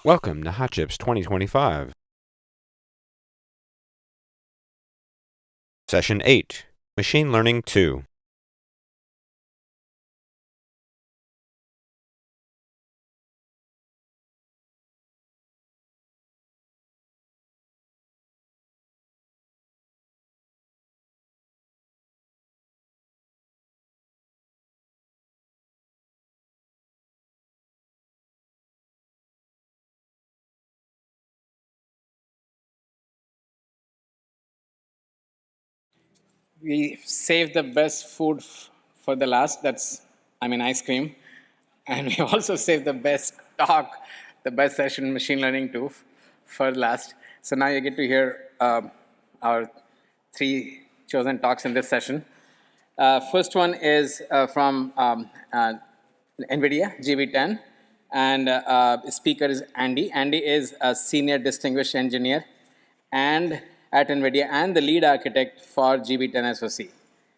Welcome to Hot Chips 2025. Session 8, Machine Learning 2. We saved the best food for the last. That's, ice cream. And we also saved the best talk, the best session, machine learning 2, for last. So now you get to hear our 3 chosen talks in this session. First one is from Nvidia GB10, and speaker is Andi. Andi is a senior distinguished engineer and at Nvidia and the lead architect for GB10 SoC.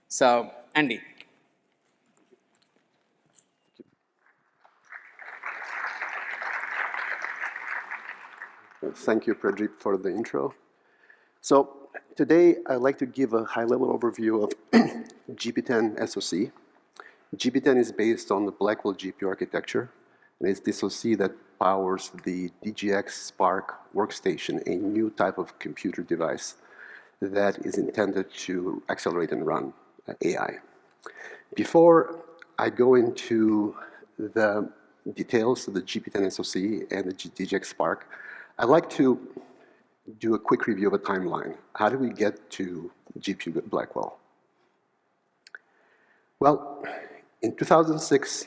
So, Andi. Thank you, Pradeep, for the intro. So today, I'd like to give a high-level overview of GB10 SoC. GB10 is based on the Blackwell GPU architecture, and it's the SoC that powers the DGX Spark workstation, a new type of computer device that is intended to accelerate and run AI. Before I go into the details of the GB10 SoC and the DGX Spark, I'd like to do a quick review of a timeline. How did we get to GPU Blackwell? Well, in 2006,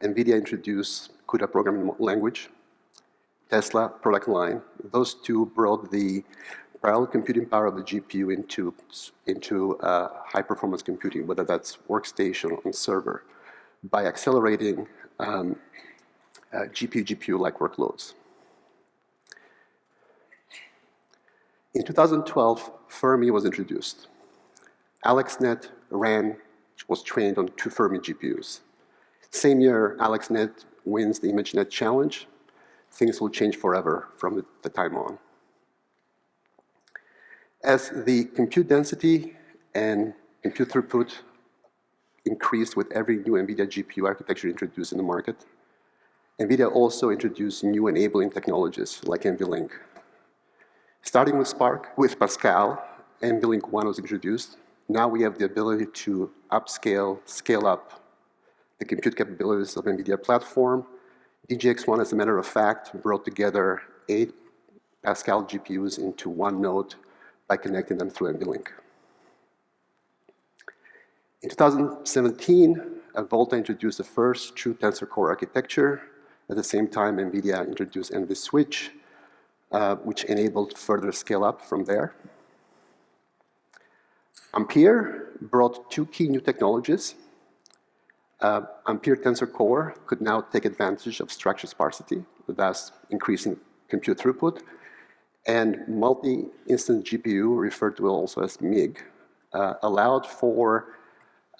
Nvidia introduced CUDA programming language, Tesla product line. Those two brought the parallel computing power of the GPU into high-performance computing, whether that's workstation or server, by accelerating GPU-like workloads. In 2012, Fermi was introduced. AlexNet was trained on 2 Fermi GPUs. Same year, AlexNet wins the ImageNet challenge. Things will change forever from the time on. As the compute density and compute throughput increased with every new NVIDIA GPU architecture introduced in the market, NVIDIA also introduced new enabling technologies like NVLink. Starting with Pascal, NVLink 1 was introduced. Now we have the ability to scale up the compute capabilities of NVIDIA platform. DGX1, as a matter of fact, brought together 8 Pascal GPUs into one node by connecting them through NVLink. In 2017, Volta introduced the first true tensor core architecture. At the same time, NVIDIA introduced NVSwitch, which enabled further scale up from there. Ampere brought 2 key new technologies. Ampere Tensor Core could now take advantage of structure sparsity, thus increasing compute throughput. And multi-instance GPU, referred to also as MIG, allowed for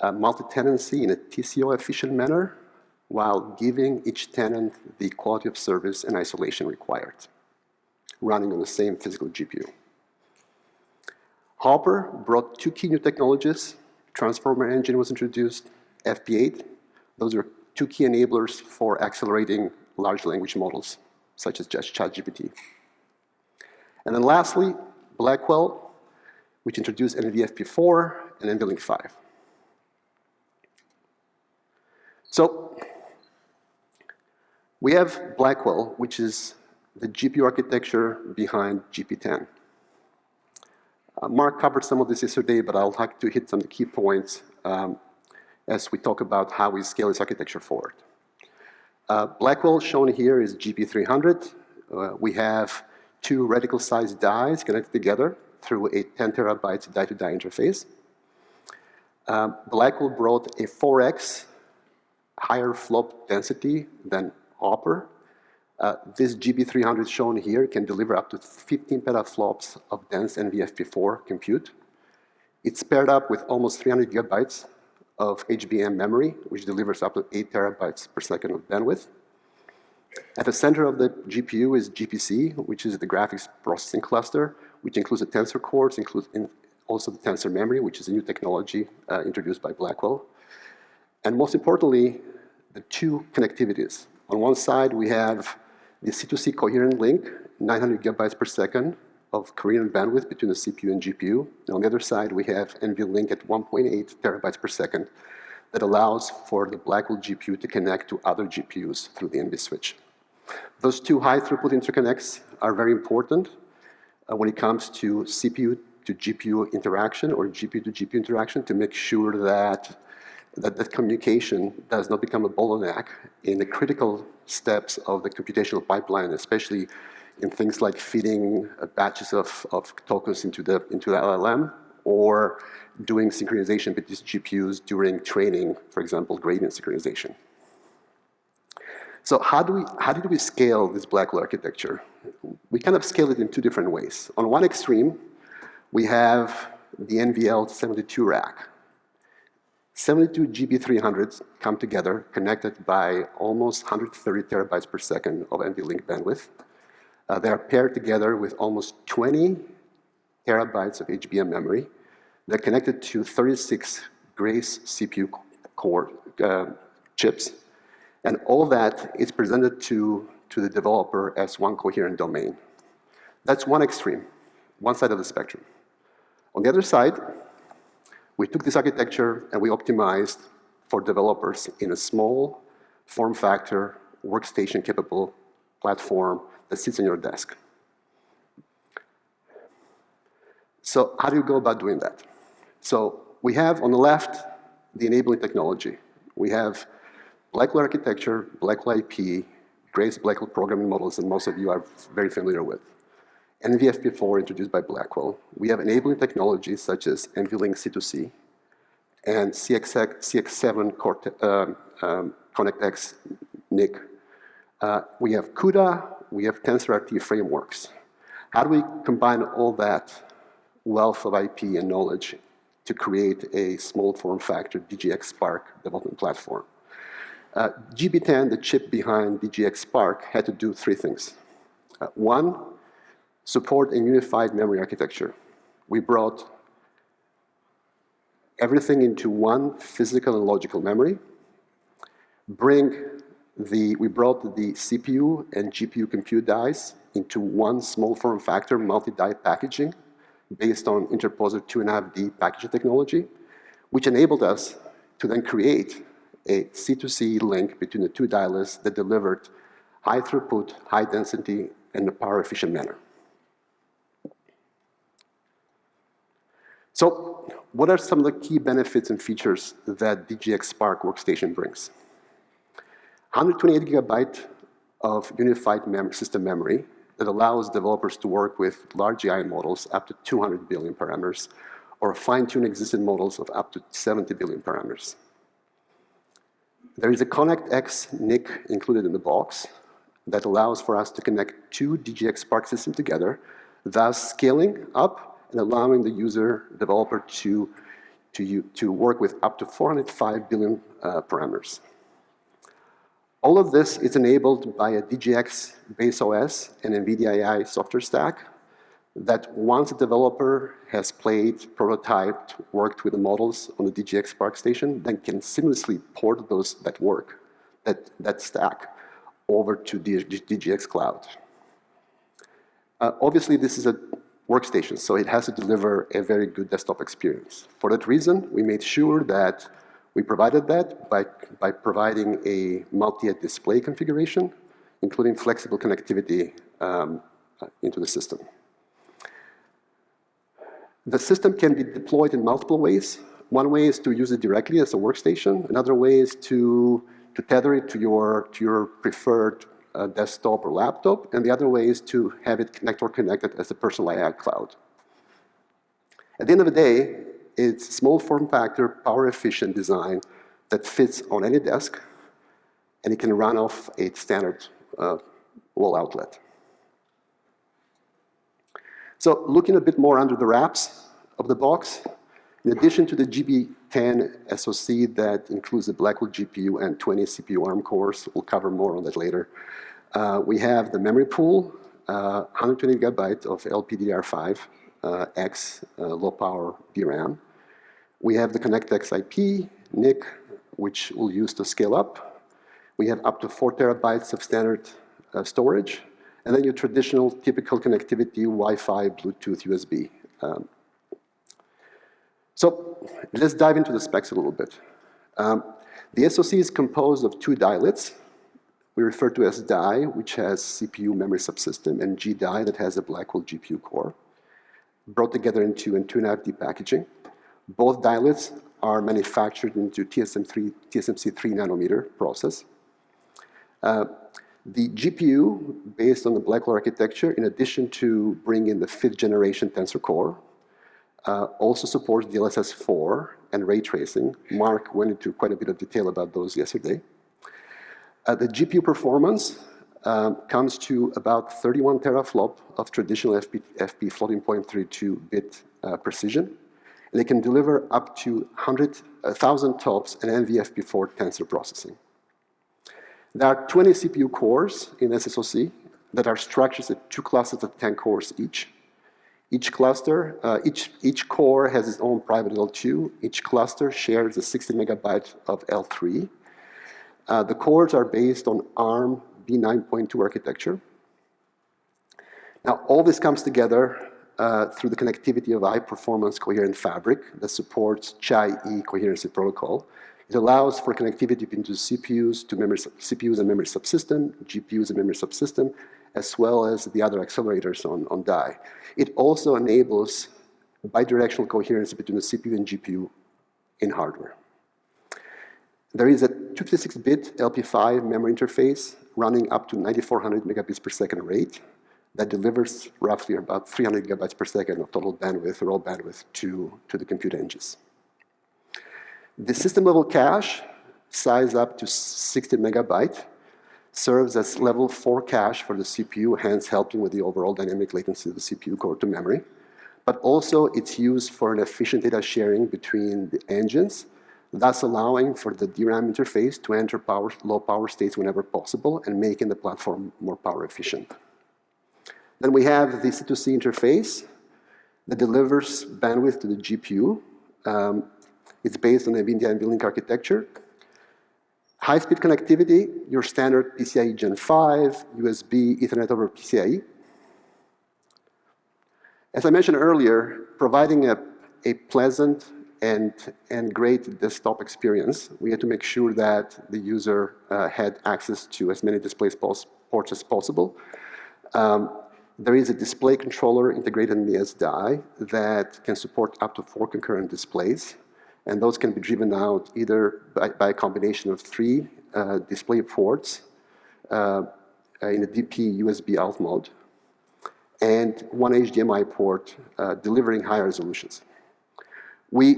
multi-tenancy in a TCO-efficient manner while giving each tenant the quality of service and isolation required, running on the same physical GPU. Hopper brought 2 key new technologies. Transformer Engine was introduced, FP8. Those are 2 key enablers for accelerating large language models, such as ChatGPT. And then lastly, Blackwell, which introduced NVFP4 and NVLink 5. So we have Blackwell, which is the GPU architecture behind GP10. Mark covered some of this yesterday, but I'll like to hit some of the key points as we talk about how we scale this architecture forward. Blackwell shown here is GP300. We have 2 reticle-sized dies connected together through a 10 terabytes die-to-die interface. Blackwell brought a 4x higher flop density than Hopper. This GB300 shown here can deliver up to 15 petaflops of dense NVFP4 compute. It's paired up with almost 300 gigabytes of HBM memory, which delivers up to 8 terabytes per second of bandwidth. At the center of the GPU is GPC, which is the graphics processing cluster, which includes the tensor cores, also the tensor memory, which is a new technology introduced by Blackwell. And most importantly, the two connectivities. On one side, we have the C2C coherent link, 900 gigabytes per second of coherent bandwidth between the CPU and GPU. And on the other side, we have NVLink at 1.8 terabytes per second that allows for the Blackwell GPU to connect to other GPUs through the NV switch. Those two high-throughput interconnects are very important when it comes to CPU to GPU interaction or GPU to GPU interaction to make sure that that communication does not become a bottleneck in the critical steps of the computational pipeline, especially in things like feeding batches of tokens into the LLM or doing synchronization with these GPUs during training, for example, gradient synchronization. So how did we scale this Blackwell architecture? We kind of scale it in two different ways. On one extreme, we have the NVL72 rack. 72 GB300s come together, connected by almost 130 terabytes per second of NVLink bandwidth. They are paired together with almost 20 terabytes of HBM memory. They're connected to 36 Grace CPU core chips. And all that is presented to the developer as one coherent domain. That's one extreme, one side of the spectrum. On the other side, we took this architecture and we optimized for developers in a small form factor, workstation capable platform that sits on your desk. So how do you go about doing that? So we have on the left the enabling technology. We have Blackwell architecture, Blackwell IP, Grace Blackwell programming models that most of you are very familiar with. NVFP4 introduced by Blackwell. We have enabling technologies such as NVLink C2C and CX7 ConnectX NIC. We have CUDA, we have TensorRT frameworks. How do we combine all that wealth of IP and knowledge to create a small form factor DGX Spark development platform? GB10, the chip behind DGX Spark, had to do three things. One, support a unified memory architecture. We brought everything into one physical and logical memory. We brought the CPU and GPU compute dies into one small form factor multi-die packaging based on interposer 2.5D packaging technology, which enabled us to then create a C2C link between the two die lists that delivered high throughput, high density, in a power efficient manner. So what are some of the key benefits and features that DGX Spark workstation brings? 128 gigabyte of unified system memory that allows developers to work with large AI models up to 200 billion parameters or fine-tune existing models of up to 70 billion parameters. There is a ConnectX NIC included in the box that allows for us to connect two DGX Spark systems together, thus scaling up and allowing the developer to work with up to 405 billion parameters. All of this is enabled by a DGX base OS and Nvidia AI software stack that once a developer has played, prototyped, worked with the models on the DGX Spark station, then can seamlessly port that stack over to the DGX Cloud. Obviously, this is a workstation, so it has to deliver a very good desktop experience. For that reason, we made sure that we provided that by providing a multi-head display configuration, including flexible connectivity into the system. The system can be deployed in multiple ways. One way is to use it directly as a workstation. Another way is to tether it to your preferred desktop or laptop. And the other way is to have it network connected as a personal AI cloud. At the end of the day, it's small form factor, power efficient design that fits on any desk, and it can run off a standard wall outlet. So looking a bit more under the wraps of the box, in addition to the GB10 SoC that includes the Blackwell GPU and 20 CPU ARM cores, we'll cover more on that later, We have the memory pool, 120 gigabyte of LPDDR5 X low power DRAM. We have the ConnectX IP, NIC, which we'll use to scale up. We have up to 4 terabytes of standard storage, and then your traditional typical connectivity, Wi-Fi, Bluetooth, USB. So let's dive into the specs a little bit. The SoC is composed of 2 dielets. We refer to as die, which has CPU memory subsystem, and G die that has a Blackwell GPU core, brought together into 2.5D packaging. Both dielets are manufactured into TSMC 3 nanometer process. The GPU, based on the Blackwell architecture, in addition to bringing the 5th generation Tensor Core, also supports DLSS 4 and ray tracing. Mark went into quite a bit of detail about those yesterday. The GPU performance comes to about 31 teraflop of traditional FP floating point 32-bit precision, and it can deliver up to 1,000 TOPS and NVFP4 tensor processing. There are 20 CPU cores in SSOC that are structured as 2 clusters of 10 cores each. Each core has its own private L2. Each cluster shares a 60 megabyte of L3. The cores are based on ARM v9.2 architecture. Now, all this comes together through the connectivity of high-performance coherent fabric that supports Chi-E coherency protocol. It allows for connectivity between CPUs and memory subsystem, GPUs and memory subsystem, as well as the other accelerators on die. It also enables bidirectional coherency between the CPU and GPU in hardware. There is a 256-bit LP5 memory interface running up to 9400 megabits per second rate that delivers roughly about 300 gigabytes per second of total bandwidth, raw bandwidth, to the compute engines. The system-level cache, size up to 60 megabyte, serves as level 4 cache for the CPU, hence helping with the overall dynamic latency of the CPU core to memory. But also, it's used for an efficient data sharing between the engines, thus allowing for the DRAM interface to enter low power states whenever possible and making the platform more power efficient. Then we have the C2C interface that delivers bandwidth to the GPU. It's based on the Nvidia NVLink architecture. High-speed connectivity, your standard PCIe Gen 5, USB, Ethernet over PCIe. As I mentioned earlier, providing a pleasant and great desktop experience, we had to make sure that the user had access to as many display ports as possible. There is a display controller integrated in the SDI that can support up to 4 concurrent displays, and those can be driven out either by a combination of 3 display ports in a DP USB alt mode and 1 HDMI port delivering high resolutions. We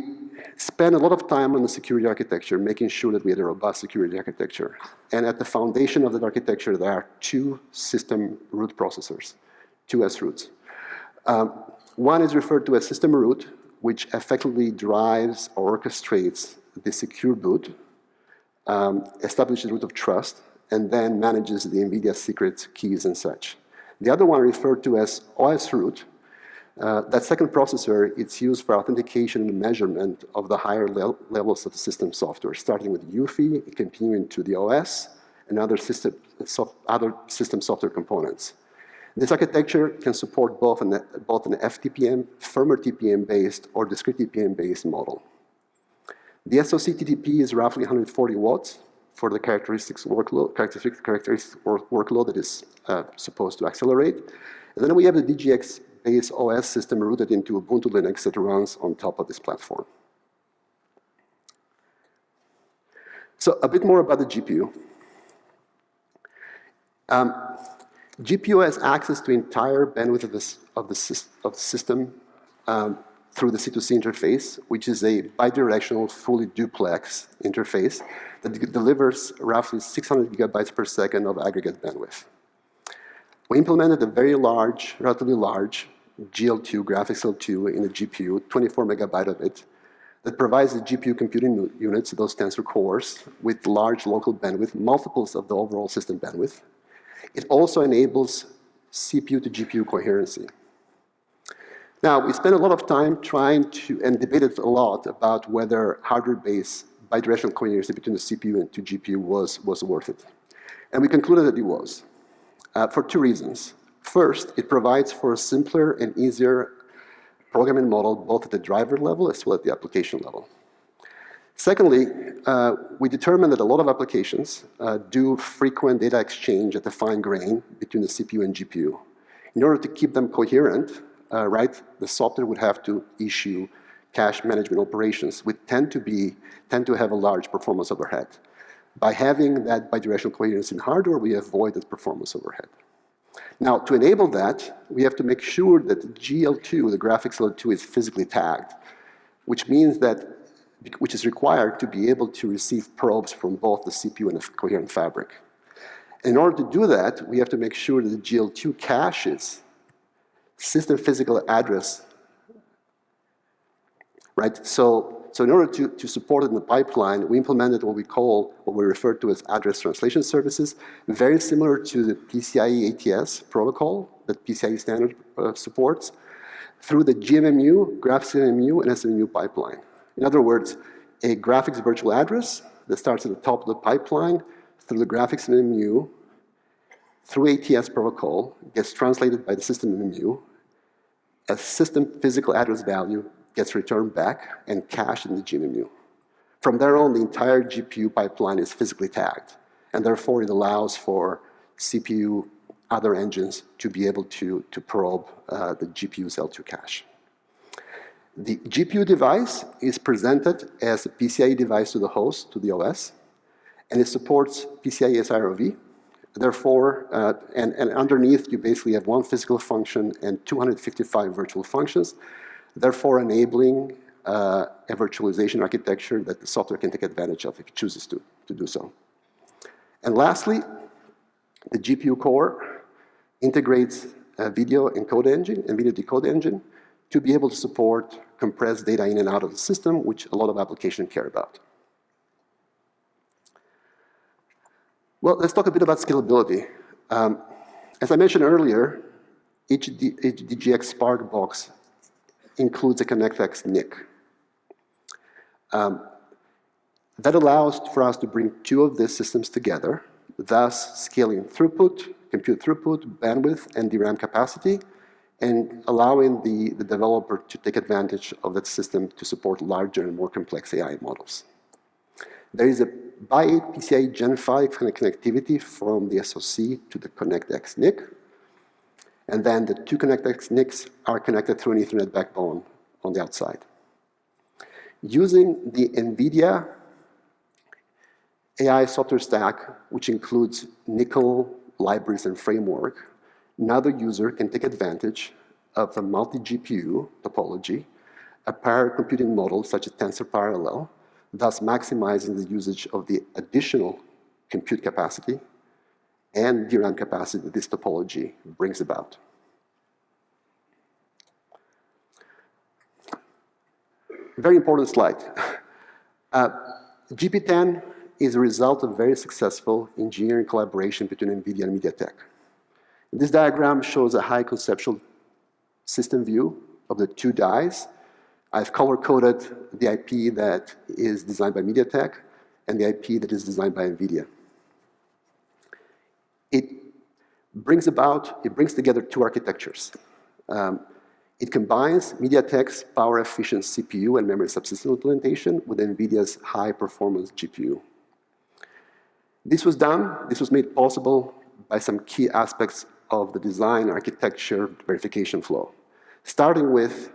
spent a lot of time on the security architecture, making sure that we had a robust security architecture. And at the foundation of that architecture, there are 2 system root processors, 2 S roots. One is referred to as system root, which effectively drives or orchestrates the secure boot, establishes the root of trust, and then manages the NVIDIA secret keys and such. The other one referred to as OS root. That second processor, it's used for authentication and measurement of the higher levels of system software, starting with Jouppi, continuing to the OS, and other system software components. This architecture can support both an FTPM, firmware TPM-based, or discrete TPM-based model. The SoC TDP is roughly 140 watts for the characteristics workload that is supposed to accelerate. And then we have the DGX-based OS system rooted into Ubuntu Linux that runs on top of this platform. So a bit more about the GPU. GPU has access to entire bandwidth of the system through the C2C interface, which is a bidirectional, fully duplex interface that delivers roughly 600 gigabytes per second of aggregate bandwidth. We implemented a very large, relatively large GL2, graphics L2 in the GPU, 24 megabyte of it, that provides the GPU computing units, those tensor cores, with large local bandwidth, multiples of the overall system bandwidth. It also enables CPU to GPU coherency. Now, we spent a lot of time trying to, and debated a lot about whether hardware-based bidirectional coherency between the CPU and to GPU was worth it. And we concluded that it was, for two reasons. First, it provides for a simpler and easier programming model, both at the driver level as well as the application level. Secondly, we determined that a lot of applications do frequent data exchange at the fine grain between the CPU and GPU. In order to keep them coherent, the software would have to issue cache management operations, which tend to have a large performance overhead. By having that bidirectional coherence in hardware, we avoid that performance overhead. Now, to enable that, we have to make sure that the GL2, the graphics L2, is physically tagged, which means that, which is required to be able to receive probes from both the CPU and the coherent fabric. In order to do that, we have to make sure that the GL2 caches system physical address, right? So in order to support it in the pipeline, we implemented what we refer to as address translation services, very similar to the PCIe ATS protocol that PCIe standard supports, through the GMMU, graphics MMU, and SMMU pipeline. In other words, a graphics virtual address that starts at the top of the pipeline through the graphics MMU, through ATS protocol, gets translated by the system MMU, a system physical address value gets returned back and cached in the GMMU. From there on, the entire GPU pipeline is physically tagged, and therefore it allows for CPU, other engines to be able to probe the GPU's L2 cache. The GPU device is presented as a PCIe device to the host, to the OS, and it supports PCIe SIROV. Therefore, and underneath, you basically have one physical function and 255 virtual functions, therefore enabling a virtualization architecture that the software can take advantage of if it chooses to do so. And lastly, the GPU core integrates a video encode engine and video decode engine to be able to support compressed data in and out of the system, which a lot of applications care about. Well, let's talk a bit about scalability. As I mentioned earlier, each DGX Spark box includes a ConnectX NIC. That allows for us to bring two of these systems together, thus scaling throughput, compute throughput, bandwidth, and DRAM capacity, and allowing the developer to take advantage of that system to support larger and more complex AI models. There is a by-8 PCIe Gen 5 connectivity from the SoC to the ConnectX NIC, and then the two ConnectX NICs are connected through an Ethernet backbone on the outside. Using the Nvidia AI software stack, which includes Nickel libraries and framework, another user can take advantage of a multi-GPU topology, a parallel computing model such as tensor parallel, thus maximizing the usage of the additional compute capacity and DRAM capacity that this topology brings about. Very important slide. GP10 is a result of very successful engineering collaboration between NVIDIA and MediaTek. This diagram shows a high conceptual system view of the two dies. I've color-coded the IP that is designed by MediaTek and the IP that is designed by NVIDIA. It brings together two architectures. It combines MediaTek's power-efficient CPU and memory subsystem implementation with NVIDIA's high-performance GPU. This was made possible by some key aspects of the design architecture verification flow, starting with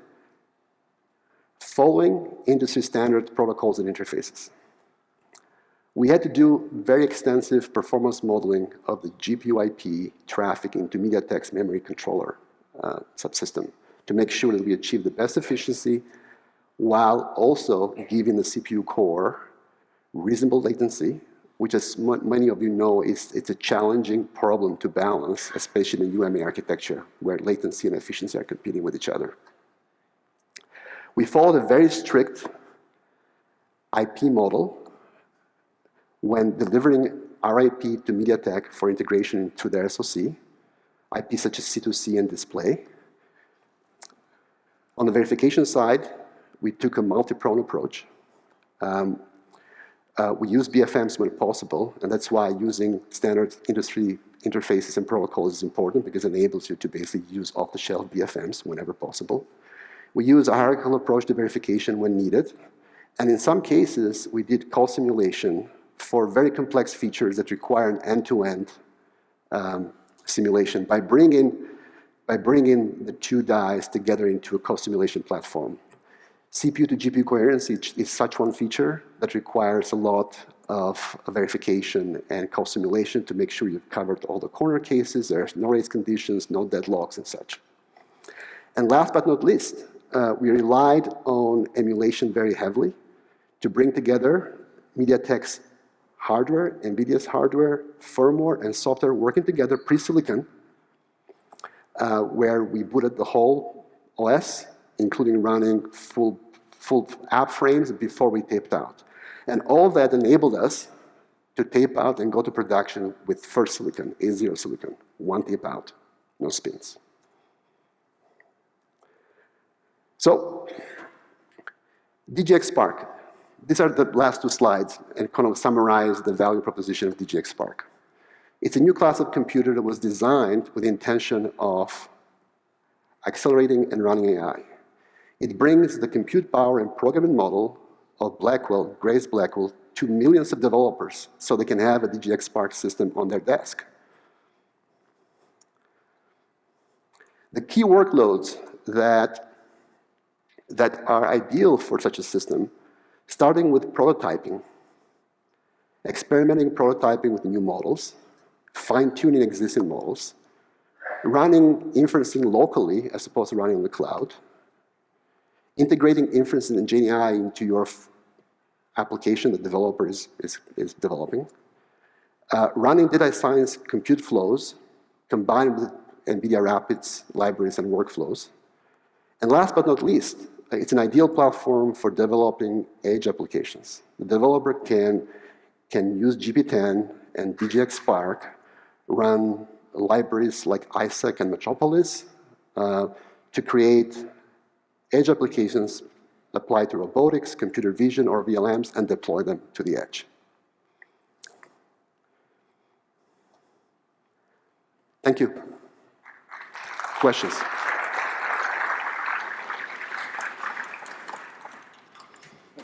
following industry standard protocols and interfaces. We had to do very extensive performance modeling of the GPU IP traffic into MediaTek's memory controller subsystem to make sure that we achieve the best efficiency while also giving the CPU core reasonable latency, which, as many of you know, it's a challenging problem to balance, especially in UMA architecture, where latency and efficiency are competing with each other. We followed a very strict IP model when delivering RIP to MediaTek for integration into their SoC, IP such as C2C and display. On the verification side, we took a multi-prong approach. We use BFMs when possible, and that's why using standard industry interfaces and protocols is important, because it enables you to basically use off-the-shelf BFMs whenever possible. We use a hierarchical approach to verification when needed, and in some cases, we did call simulation for very complex features that require an end-to-end simulation by bringing the two dies together into a co-simulation platform. CPU to GPU coherency is such one feature that requires a lot of verification and co-simulation to make sure you've covered all the corner cases, there's no race conditions, no deadlocks and such. And last but not least, we relied on emulation very heavily to bring together MediaTek's hardware, NVIDIA's hardware, firmware, and software working together pre-silicon, where we booted the whole OS, including running full app frames before we taped out. And all that enabled us to tape out and go to production with first silicon, A0 silicon, one tape out, no spins. So, DGX Spark. These are the last two slides and kind of summarize the value proposition of DGX Spark. It's a new class of computer that was designed with the intention of accelerating and running AI. It brings the compute power and programming model of Blackwell, Grace Blackwell, to millions of developers so they can have a DGX Spark system on their desk. The key workloads that are ideal for such a system, starting with prototyping, experimenting prototyping with new models, fine-tuning existing models, running inferencing locally as opposed to running on the cloud, integrating inferencing and GenAI into your application the developer is developing, running data science compute flows combined with NVIDIA Rapids libraries and workflows. And last but not least, it's an ideal platform for developing edge applications. The developer can use GB10 and DGX Spark, run libraries like ISAC and Metropolis to create edge applications applied to robotics, computer vision, or VLMs, and deploy them to the edge. Thank you. Questions?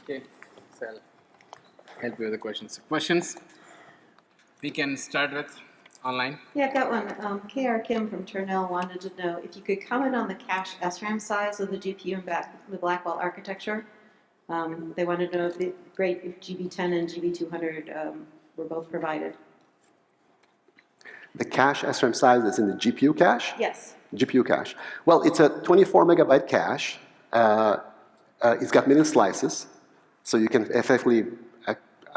Okay, so I'll help you with the questions. Questions? We can start with online. Yeah, I've got one. KR Kim from Turnell wanted to know if you could comment on the cache SRAM size of the GPU in the Blackwell architecture. They wanted to know if it'd be great if GB10 and GB200 were both provided. The cache SRAM size is in the GPU cache? Yes. GPU cache. Well, it's a 24 megabyte cache. It's got many slices, so you can effectively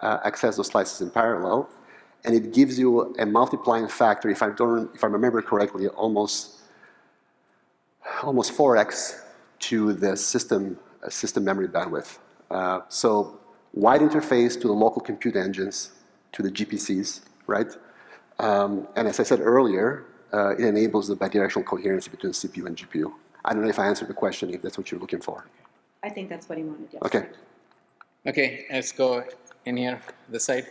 access those slices in parallel. And it gives you a multiplying factor, if I remember correctly, almost 4x to the system memory bandwidth. So wide interface to the local compute engines, to the GPCs, right? And as I said earlier, it enables the bidirectional coherency between CPU and GPU. I don't know if I answered the question, if that's what you're looking for. I think that's what he wanted, yes. Okay. Okay, let's go in here, this side.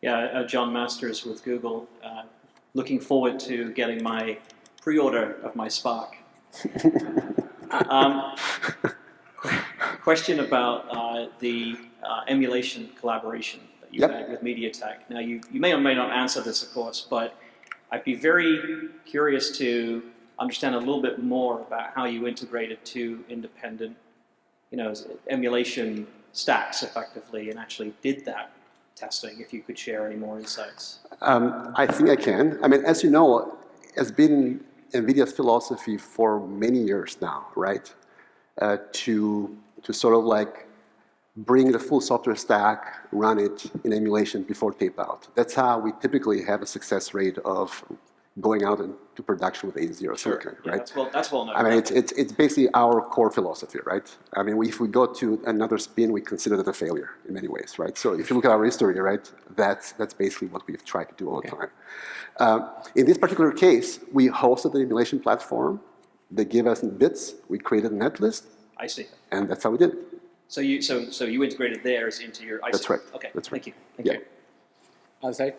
Yeah, John Masters with Google. Looking forward to getting my pre-order of my Spark. Question about the emulation collaboration that you've had with MediaTek. Now, you may or may not answer this, of course, but I'd be very curious to understand a little bit more about how you integrated two independent, emulation stacks effectively and actually did that testing, if you could share any more insights. I think I can. I mean, as you know, it's been NVIDIA's philosophy for many years now, right? To sort of like bring the full software stack, run it in emulation before tape out. That's how we typically have a success rate of going out into production with A0 silicon, Yeah, right? that's well known. I mean, it's basically our core philosophy, right? I mean, if we go to another spin, we consider that a failure in many ways, right? So if you look at our history, right, that's basically what we've tried to do all the time. In this particular case, we hosted the emulation platform. They gave us bits. We created a netlist, I see. and that's how we did it. So you integrated theirs into your. I That's see. right. Okay. That's right. Thank you. Thank you. Outside.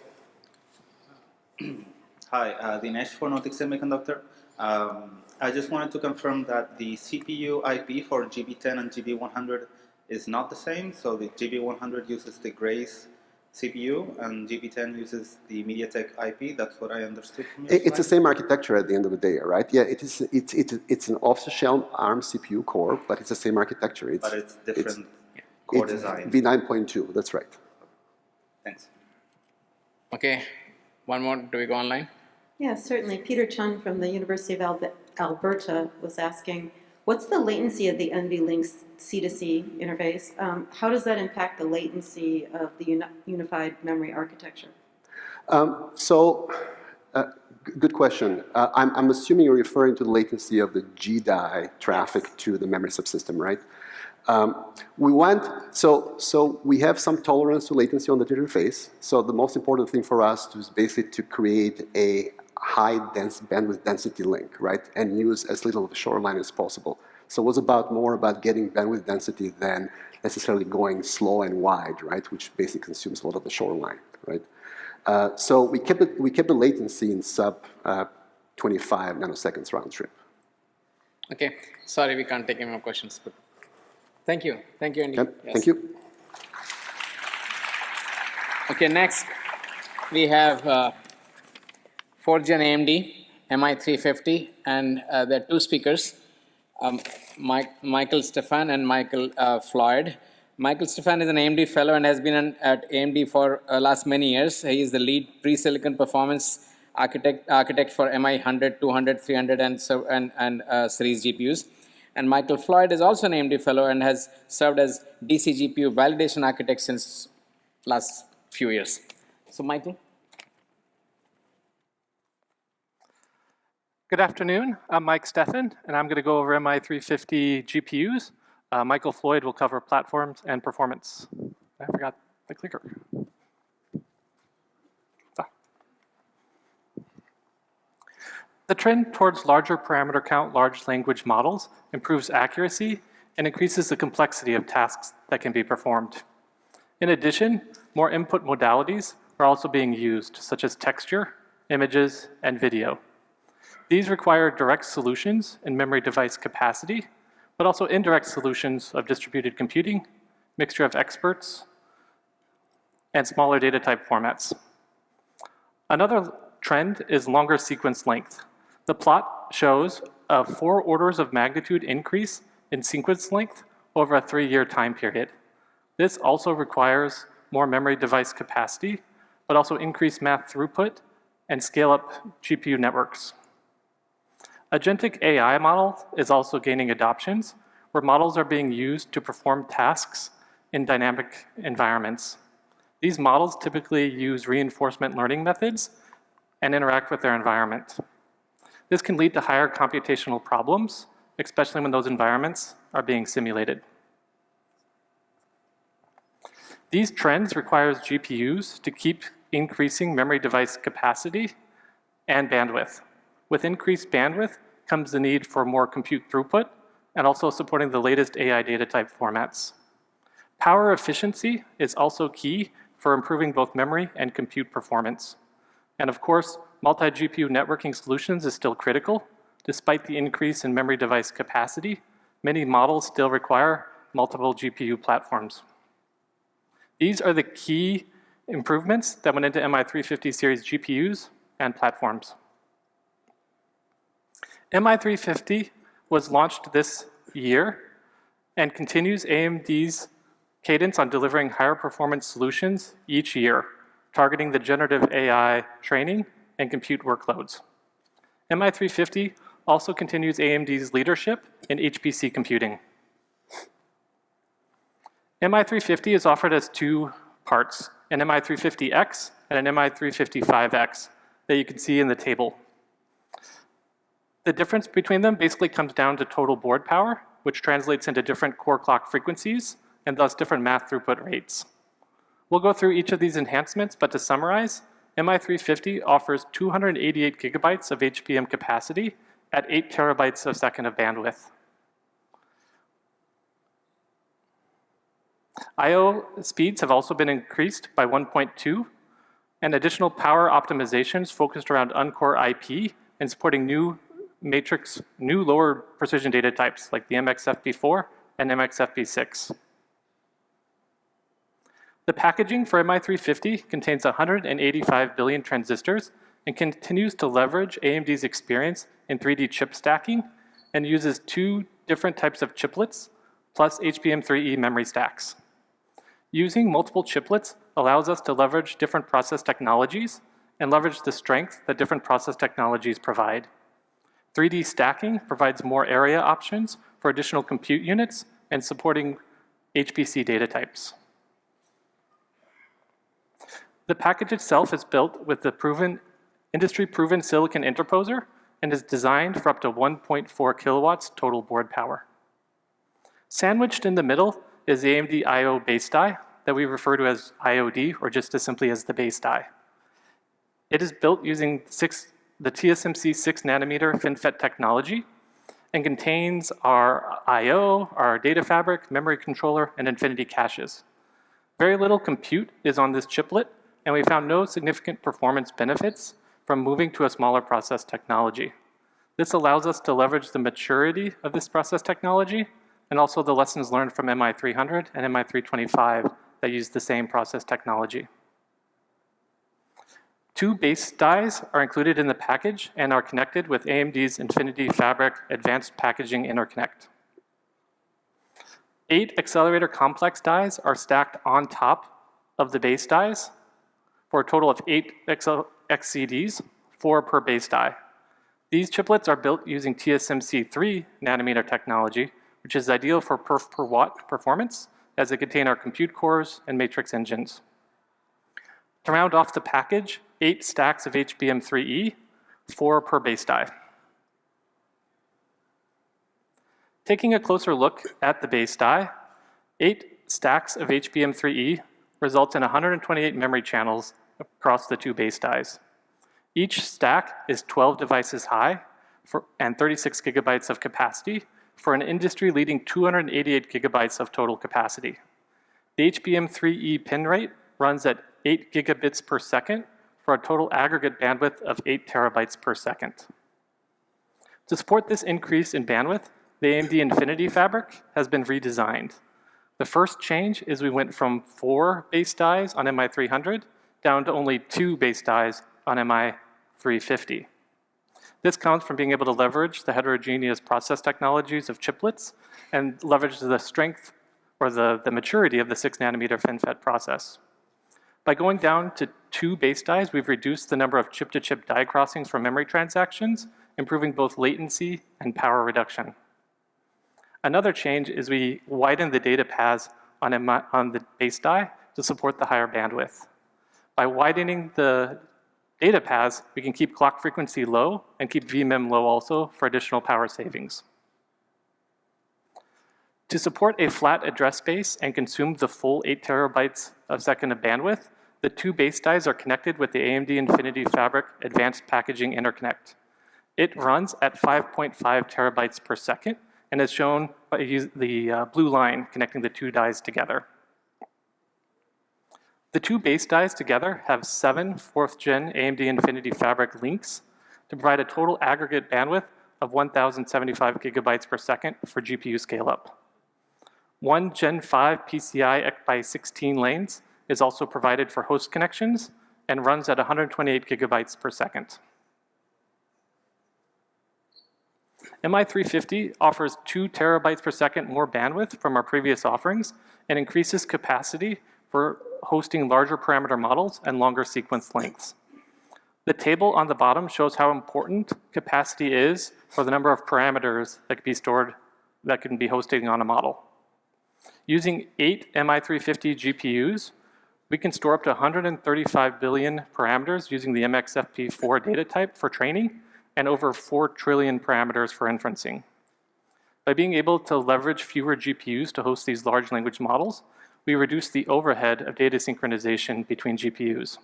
Hi, Dinesh for Nordic Semiconductor. I just wanted to confirm that the CPU IP for GB10 and GB100 is not the same. So the GB100 uses the Grace CPU and GB10 uses the MediaTek IP. That's what I understood from your It's the slide. same architecture at the end of the day, right? Yeah, it's an off-the-shelf ARM CPU core, but it's the same architecture. But it's different core design. V9.2, that's right. Thanks. Okay, one more. Do we go online? Yeah, certainly. Peter Chung from the University of Alberta was asking, what's the latency of the NVLink C2C interface? How does that impact the latency of the unified memory architecture? Good question. I'm assuming you're referring to the latency of the GDI traffic to the memory subsystem, right? We have some tolerance to latency on the interface. So the most important thing for us is basically to create a high bandwidth density link, right? And use as little of a shoreline as possible. So it was more about getting bandwidth density than necessarily going slow and wide, right? Which basically consumes a lot of the shoreline, right? So we kept the latency in sub 25 nanoseconds round trip. Okay, sorry, we can't take any more questions, but thank you, Andy. Yep. Yes. Thank you. Okay, next we have 4th-gen AMD MI350, and there are two speakers, Michael Steffen and Michael Floyd. Michael Steffen is an AMD fellow and has been at AMD for last many years. He is the lead pre-silicon performance architect for MI100, 200, 300, and series GPUs. And Michael Floyd is also an AMD fellow and has served as DC GPU validation architect since last few years. So, Michael. Good afternoon. I'm Mike Steffen, and I'm going to go over MI350 GPUs. Michael Floyd will cover platforms and performance. I forgot the clicker. The trend towards larger parameter count large language models improves accuracy and increases the complexity of tasks that can be performed. In addition, more input modalities are also being used, such as texture, images, and video. These require direct solutions in memory device capacity, but also indirect solutions of distributed computing, mixture of experts, and smaller data type formats. Another trend is longer sequence length. The plot shows a 4 orders of magnitude increase in sequence length over a 3-year time period. This also requires more memory device capacity, but also increased math throughput and scale up GPU networks. Agentic AI model is also gaining adoptions, where models are being used to perform tasks in dynamic environments. These models typically use reinforcement learning methods and interact with their environment. This can lead to higher computational problems, especially when those environments are being simulated. These trends require GPUs to keep increasing memory device capacity and bandwidth. With increased bandwidth comes the need for more compute throughput and also supporting the latest AI data type formats. Power efficiency is also key for improving both memory and compute performance. And of course, multi-GPU networking solutions is still critical. Despite the increase in memory device capacity, many models still require multiple GPU platforms. These are the key improvements that went into MI350 series GPUs and platforms. MI350 was launched this year and continues AMD's cadence on delivering higher performance solutions each year, targeting the generative AI training and compute workloads. MI350 also continues AMD's leadership in HPC computing. MI350 is offered as 2 parts, an MI350X and an MI355X that you can see in the table The difference between them basically comes down to total board power, which translates into different core clock frequencies and thus different math throughput rates. We'll go through each of these enhancements, but to summarize, MI350 offers 288 gigabytes of HBM capacity at 8 terabytes a second of bandwidth. I/O speeds have also been increased by 1.2, and additional power optimizations focused around uncore IP and supporting new lower precision data types like the MXFP4 and MXFP6. The packaging for MI350 contains 185 billion transistors and continues to leverage AMD's experience in 3D chip stacking and uses 2 different types of chiplets plus HBM3E memory stacks. Using multiple chiplets allows us to leverage different process technologies and leverage the strength that different process technologies provide. 3D stacking provides more area options for additional compute units and supporting HPC data types. The package itself is built with the industry-proven silicon interposer and is designed for up to 1.4 kilowatts total board power. Sandwiched in the middle is the AMD I/O base die that we refer to as IOD, or just as simply as the base die. It is built using the TSMC 6-nanometer FinFET technology and contains our I/O, our data fabric, memory controller, and infinity caches. Very little compute is on this chiplet, and we found no significant performance benefits from moving to a smaller process technology. This allows us to leverage the maturity of this process technology and also the lessons learned from MI300 and MI325 that use the same process technology. 2 base dies are included in the package and are connected with AMD's Infinity Fabric Advanced Packaging Interconnect. 8 accelerator complex dies are stacked on top of the base dies for a total of 8 XCDs, 4 per base die. These chiplets are built using TSMC 3-nanometer technology, which is ideal for perf per watt performance, as they contain our compute cores and matrix engines. To round off the package, 8 stacks of HBM3E, 4 per base die. Taking a closer look at the base die, 8 stacks of HBM3E results in 128 memory channels across the 2 base dies. Each stack is 12 devices high and 36 gigabytes of capacity for an industry-leading 288 gigabytes of total capacity. The HBM3E pin rate runs at 8 gigabits per second for a total aggregate bandwidth of 8 terabytes per second. To support this increase in bandwidth, the AMD Infinity Fabric has been redesigned. The first change is we went from 4 base dies on MI300 down to only 2 base dies on MI350. This comes from being able to leverage the heterogeneous process technologies of chiplets and leverage the strength or the maturity of the 6-nanometer FinFET process. By going down to 2 base dies, we've reduced the number of chip-to-chip die crossings for memory transactions, improving both latency and power reduction. Another change is we widened the data paths on the base die to support the higher bandwidth. By widening the data paths, we can keep clock frequency low and keep VMIM low also for additional power savings. To support a flat address space and consume the full 8 terabytes a second of bandwidth, the 2 base dies are connected with the AMD Infinity Fabric Advanced Packaging Interconnect. It runs at 5.5 terabytes per second and is shown by the blue line connecting the 2 dies together. The 2 base dies together have 7 4th-gen AMD Infinity Fabric links to provide a total aggregate bandwidth of 1,075 gigabytes per second for GPU scale-up. 1 Gen 5 PCI by 16 lanes is also provided for host connections and runs at 128 gigabytes per second. MI350 offers 2 terabytes per second more bandwidth from our previous offerings and increases capacity for hosting larger parameter models and longer sequence lengths. The table on the bottom shows how important capacity is for the number of parameters that can be stored, that can be hosted on a model. Using 8 MI350 GPUs, we can store up to 135 billion parameters using the MXFP4 data type for training and over 4 trillion parameters for inferencing. By being able to leverage fewer GPUs to host these large language models, we reduce the overhead of data synchronization between GPUs.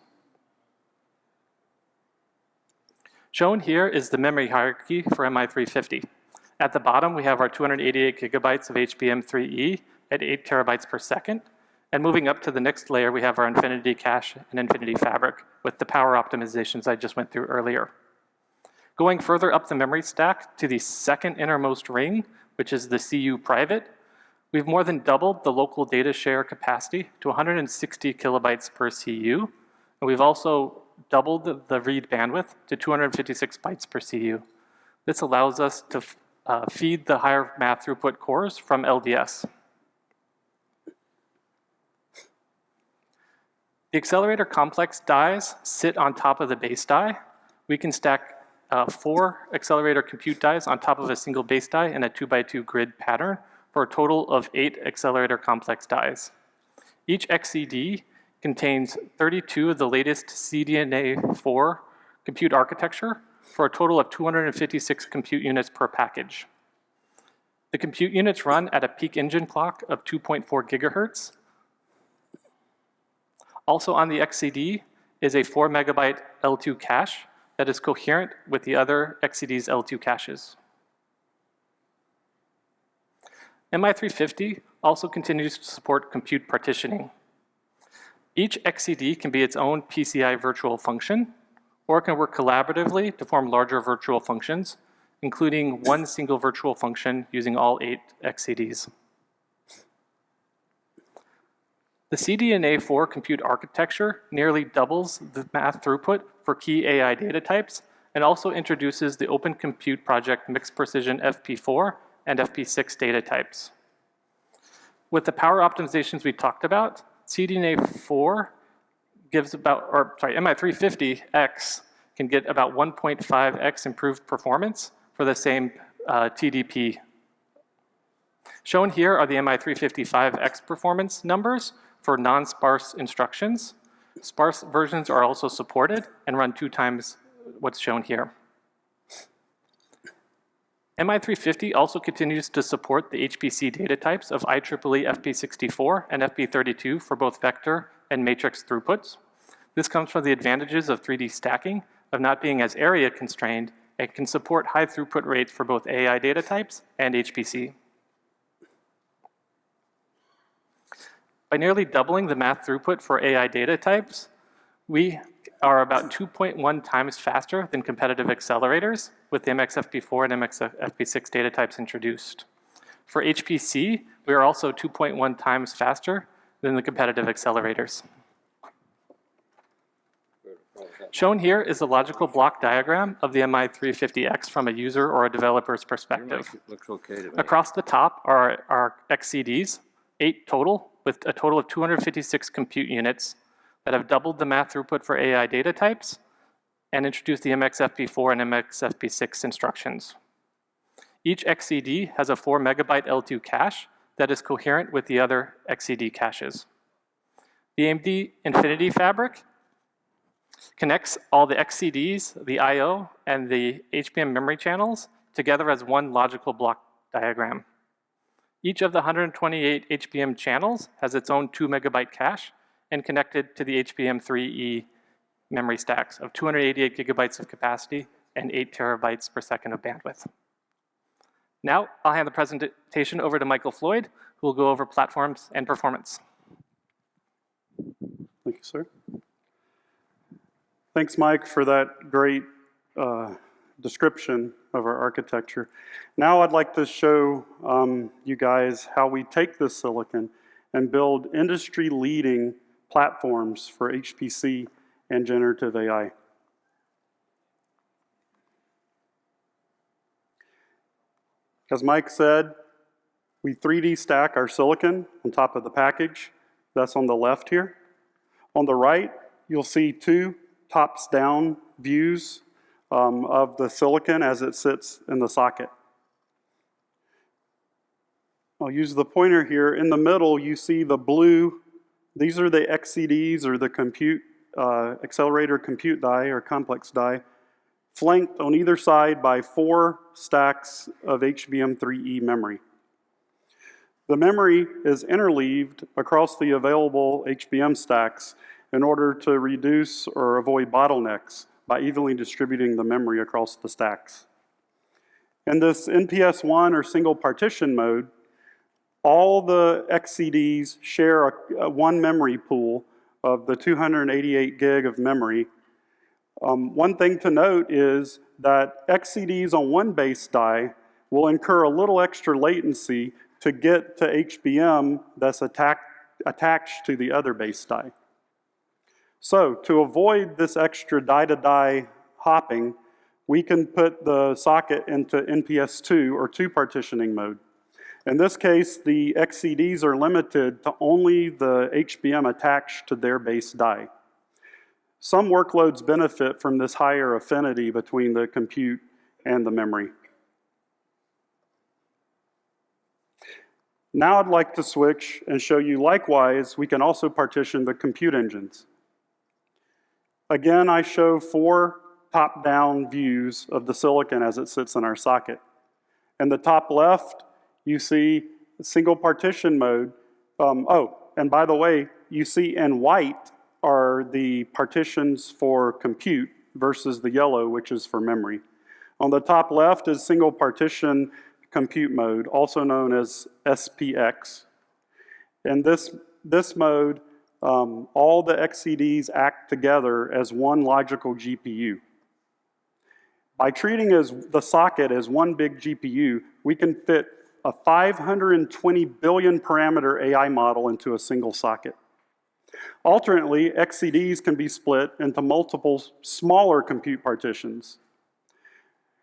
Shown here is the memory hierarchy for MI350. At the bottom, we have our 288 gigabytes of HBM3E at 8 terabytes per second. And moving up to the next layer, we have our Infinity Cache and Infinity Fabric with the power optimizations I just went through earlier. Going further up the memory stack to the second innermost ring, which is the CU private, we've more than doubled the local data share capacity to 160 kilobytes per CU. And we've also doubled the read bandwidth to 256 bytes per CU. This allows us to feed the higher math throughput cores from LDS. The accelerator complex dies sit on top of the base die. We can stack 4 accelerator compute dies on top of a single base die in a 2x2 grid pattern for a total of 8 accelerator complex dies. Each XCD contains 32 of the latest CDNA 4 compute architecture for a total of 256 compute units per package. The compute units run at a peak engine clock of 2.4 gigahertz. Also on the XCD is a 4 megabyte L2 cache that is coherent with the other XCD's L2 caches. MI350 also continues to support compute partitioning. Each XCD can be its own PCI virtual function, or it can work collaboratively to form larger virtual functions, including one single virtual function using all 8 XCDs. The CDNA4 compute architecture nearly doubles the math throughput for key AI data types and also introduces the Open Compute Project Mixed Precision FP4 and FP6 data types. With the power optimizations we talked about, CDNA4 gives MI350X can get about 1.5x improved performance for the same TDP. Shown here are the MI355X performance numbers for non-sparse instructions. Sparse versions are also supported and run 2 times what's shown here. MI350 also continues to support the HPC data types of IEEE FP64 and FP32 for both vector and matrix throughputs. This comes from the advantages of 3D stacking, of not being as area constrained, and can support high throughput rates for both AI data types and HPC. By nearly doubling the math throughput for AI data types, we are about 2.1 times faster than competitive accelerators with the MXFP4 and MXFP6 data types introduced. For HPC, we are also 2.1 times faster than the competitive accelerators. Shown here is a logical block diagram of the MI350X from a user or a developer's perspective. Looks okay to me. Across the top are our XCDs, 8 total, with a total of 256 compute units that have doubled the math throughput for AI data types and introduced the MXFP4 and MXFP6 instructions. Each XCD has a 4 megabyte L2 cache that is coherent with the other XCD caches. The AMD Infinity Fabric connects all the XCDs, the I/O, and the HBM memory channels together as one logical block diagram. Each of the 128 HBM channels has its own 2 megabyte cache and connected to the HBM3E memory stacks of 288 gigabytes of capacity and 8 terabytes per second of bandwidth. Now, I'll hand the presentation over to Michael Floyd, who will go over platforms and performance. Thank you, sir. Thanks, Mike, for that great description of our architecture. Now I'd like to show you guys how we take this silicon and build industry-leading platforms for HPC and generative AI. As Mike said, we 3D stack our silicon on top of the package. That's on the left here. On the right, you'll see 2 tops-down views of the silicon as it sits in the socket. I'll use the pointer here. In the middle, you see the blue. These are the XCDs, or the accelerator compute die or complex die flanked on either side by 4 stacks of HBM3E memory. The memory is interleaved across the available HBM stacks in order to reduce or avoid bottlenecks by evenly distributing the memory across the stacks. In this NPS1 or single partition mode, all the XCDs share one memory pool of the 288 gig of memory. One thing to note is that XCDs on one base die will incur a little extra latency to get to HBM that's attached to the other base die. So to avoid this extra die-to-die hopping, we can put the socket into NPS2 or 2 partitioning mode. In this case, the XCDs are limited to only the HBM attached to their base die. Some workloads benefit from this higher affinity between the compute and the memory. Now I'd like to switch and show you likewise, we can also partition the compute engines. Again, I show 4 top-down views of the silicon as it sits in our socket. In the top left, you see single partition mode. And by the way, you see in white are the partitions for compute versus the yellow, which is for memory. On the top left is single partition compute mode, also known as SPX. In this mode, all the XCDs act together as one logical GPU. By treating the socket as one big GPU, we can fit a 520 billion parameter AI model into a single socket. Alternately, XCDs can be split into multiple smaller compute partitions.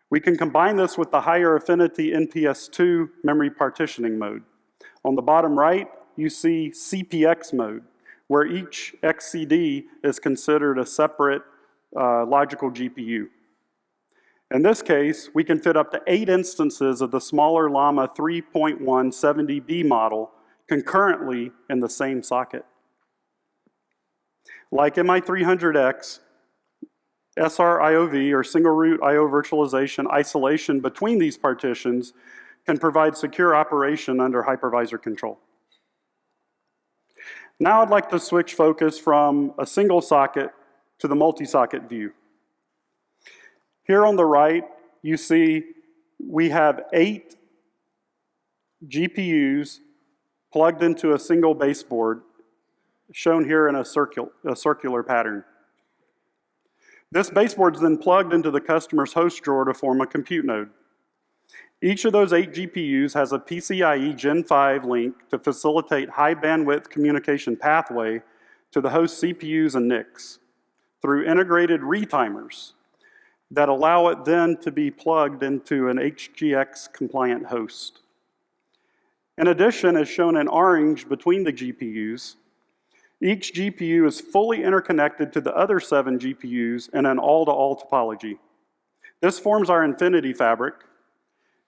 We can combine this with the higher affinity NPS2 memory partitioning mode. On the bottom right, you see CPX mode, where each XCD is considered a separate logical GPU. In this case, we can fit up to 8 instances of the smaller Llama 3.1 70B model concurrently in the same socket. Like MI300X, SRIOV, or single root IO virtualization isolation between these partitions can provide secure operation under hypervisor control. Now I'd like to switch focus from a single socket to the multi-socket view. Here on the right, you see we have 8 GPUs plugged into a single baseboard, shown here in a circular pattern. This baseboard is then plugged into the customer's host drawer to form a compute node. Each of those 8 GPUs has a PCIe Gen 5 link to facilitate high bandwidth communication pathway to the host CPUs and NICs through integrated retimers that allow it then to be plugged into an HGX compliant host. In addition, as shown in orange between the GPUs, each GPU is fully interconnected to the other 7 GPUs in an all-to-all topology. This forms our Infinity Fabric,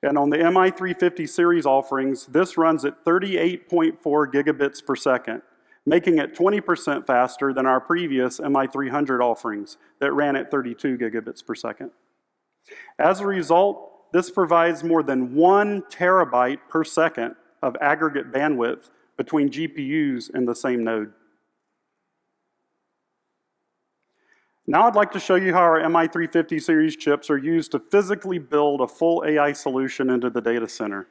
and on the MI350 series offerings, this runs at 38.4 gigabits per second, making it 20% faster than our previous MI300 offerings that ran at 32 gigabits per second. As a result, this provides more than 1 terabyte per second of aggregate bandwidth between GPUs in the same node. Now I'd like to show you how our MI350 series chips are used to physically build a full AI solution into the data center.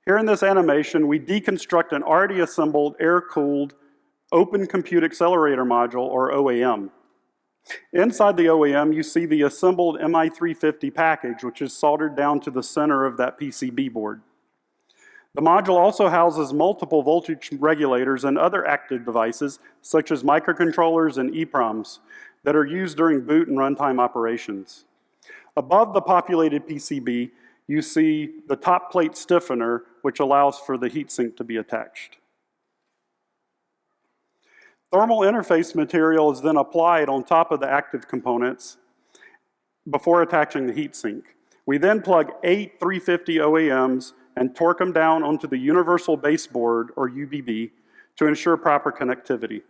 Here in this animation, we deconstruct an already assembled air-cooled Open Compute Accelerator Module, or OAM. Inside the OAM, you see the assembled MI350 package, which is soldered down to the center of that PCB board. The module also houses multiple voltage regulators and other active devices, such as microcontrollers and EEPROMs, that are used during boot and runtime operations. Above the populated PCB, you see the top plate stiffener, which allows for the heatsink to be attached. Thermal interface material is then applied on top of the active components before attaching the heatsink. We then plug 8 350 OAMs and torque them down onto the Universal Baseboard, or UBB, to ensure proper connectivity.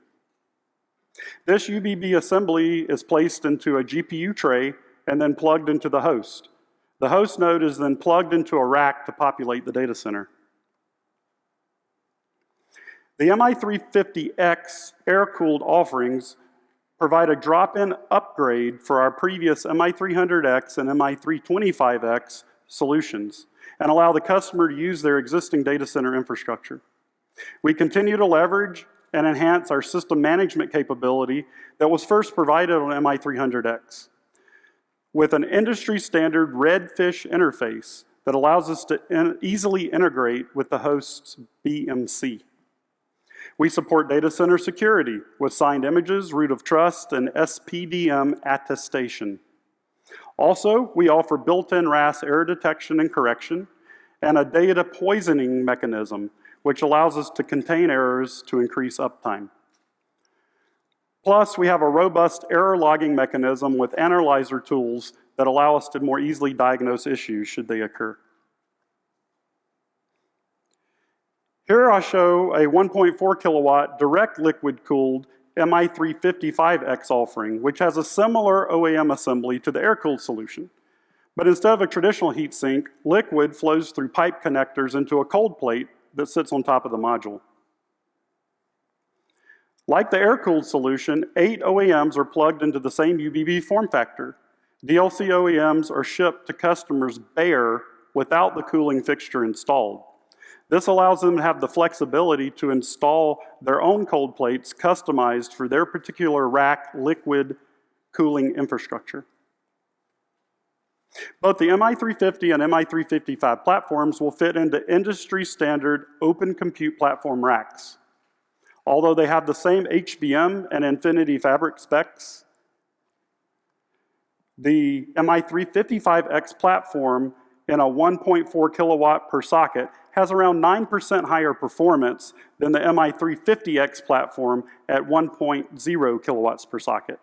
This UBB assembly is placed into a GPU tray and then plugged into the host. The host node is then plugged into a rack to populate the data center. The MI350X air-cooled offerings provide a drop-in upgrade for our previous MI300X and MI325X solutions and allow the customer to use their existing data center infrastructure. We continue to leverage and enhance our system management capability that was first provided on MI300X with an industry-standard Redfish interface that allows us to easily integrate with the host's BMC. We support data center security with signed images, root of trust, and SPDM attestation. Also, we offer built-in RAS error detection and correction and a data poisoning mechanism, which allows us to contain errors to increase uptime. Plus, we have a robust error logging mechanism with analyzer tools that allow us to more easily diagnose issues should they occur. Here I show a 1.4 kilowatt direct liquid-cooled MI355X offering, which has a similar OEM assembly to the air-cooled solution. But instead of a traditional heatsink, liquid flows through pipe connectors into a cold plate that sits on top of the module. Like the air-cooled solution, 8 OEMs are plugged into the same UBB form factor. DLC OEMs are shipped to customers bare without the cooling fixture installed. This allows them to have the flexibility to install their own cold plates customized for their particular rack liquid cooling infrastructure. Both the MI350 and MI355 platforms will fit into industry-standard open compute platform racks. Although they have the same HBM and Infinity Fabric specs, the MI355X platform in a 1.4 kilowatt per socket has around 9% higher performance than the MI350X platform at 1.0 kilowatts per socket.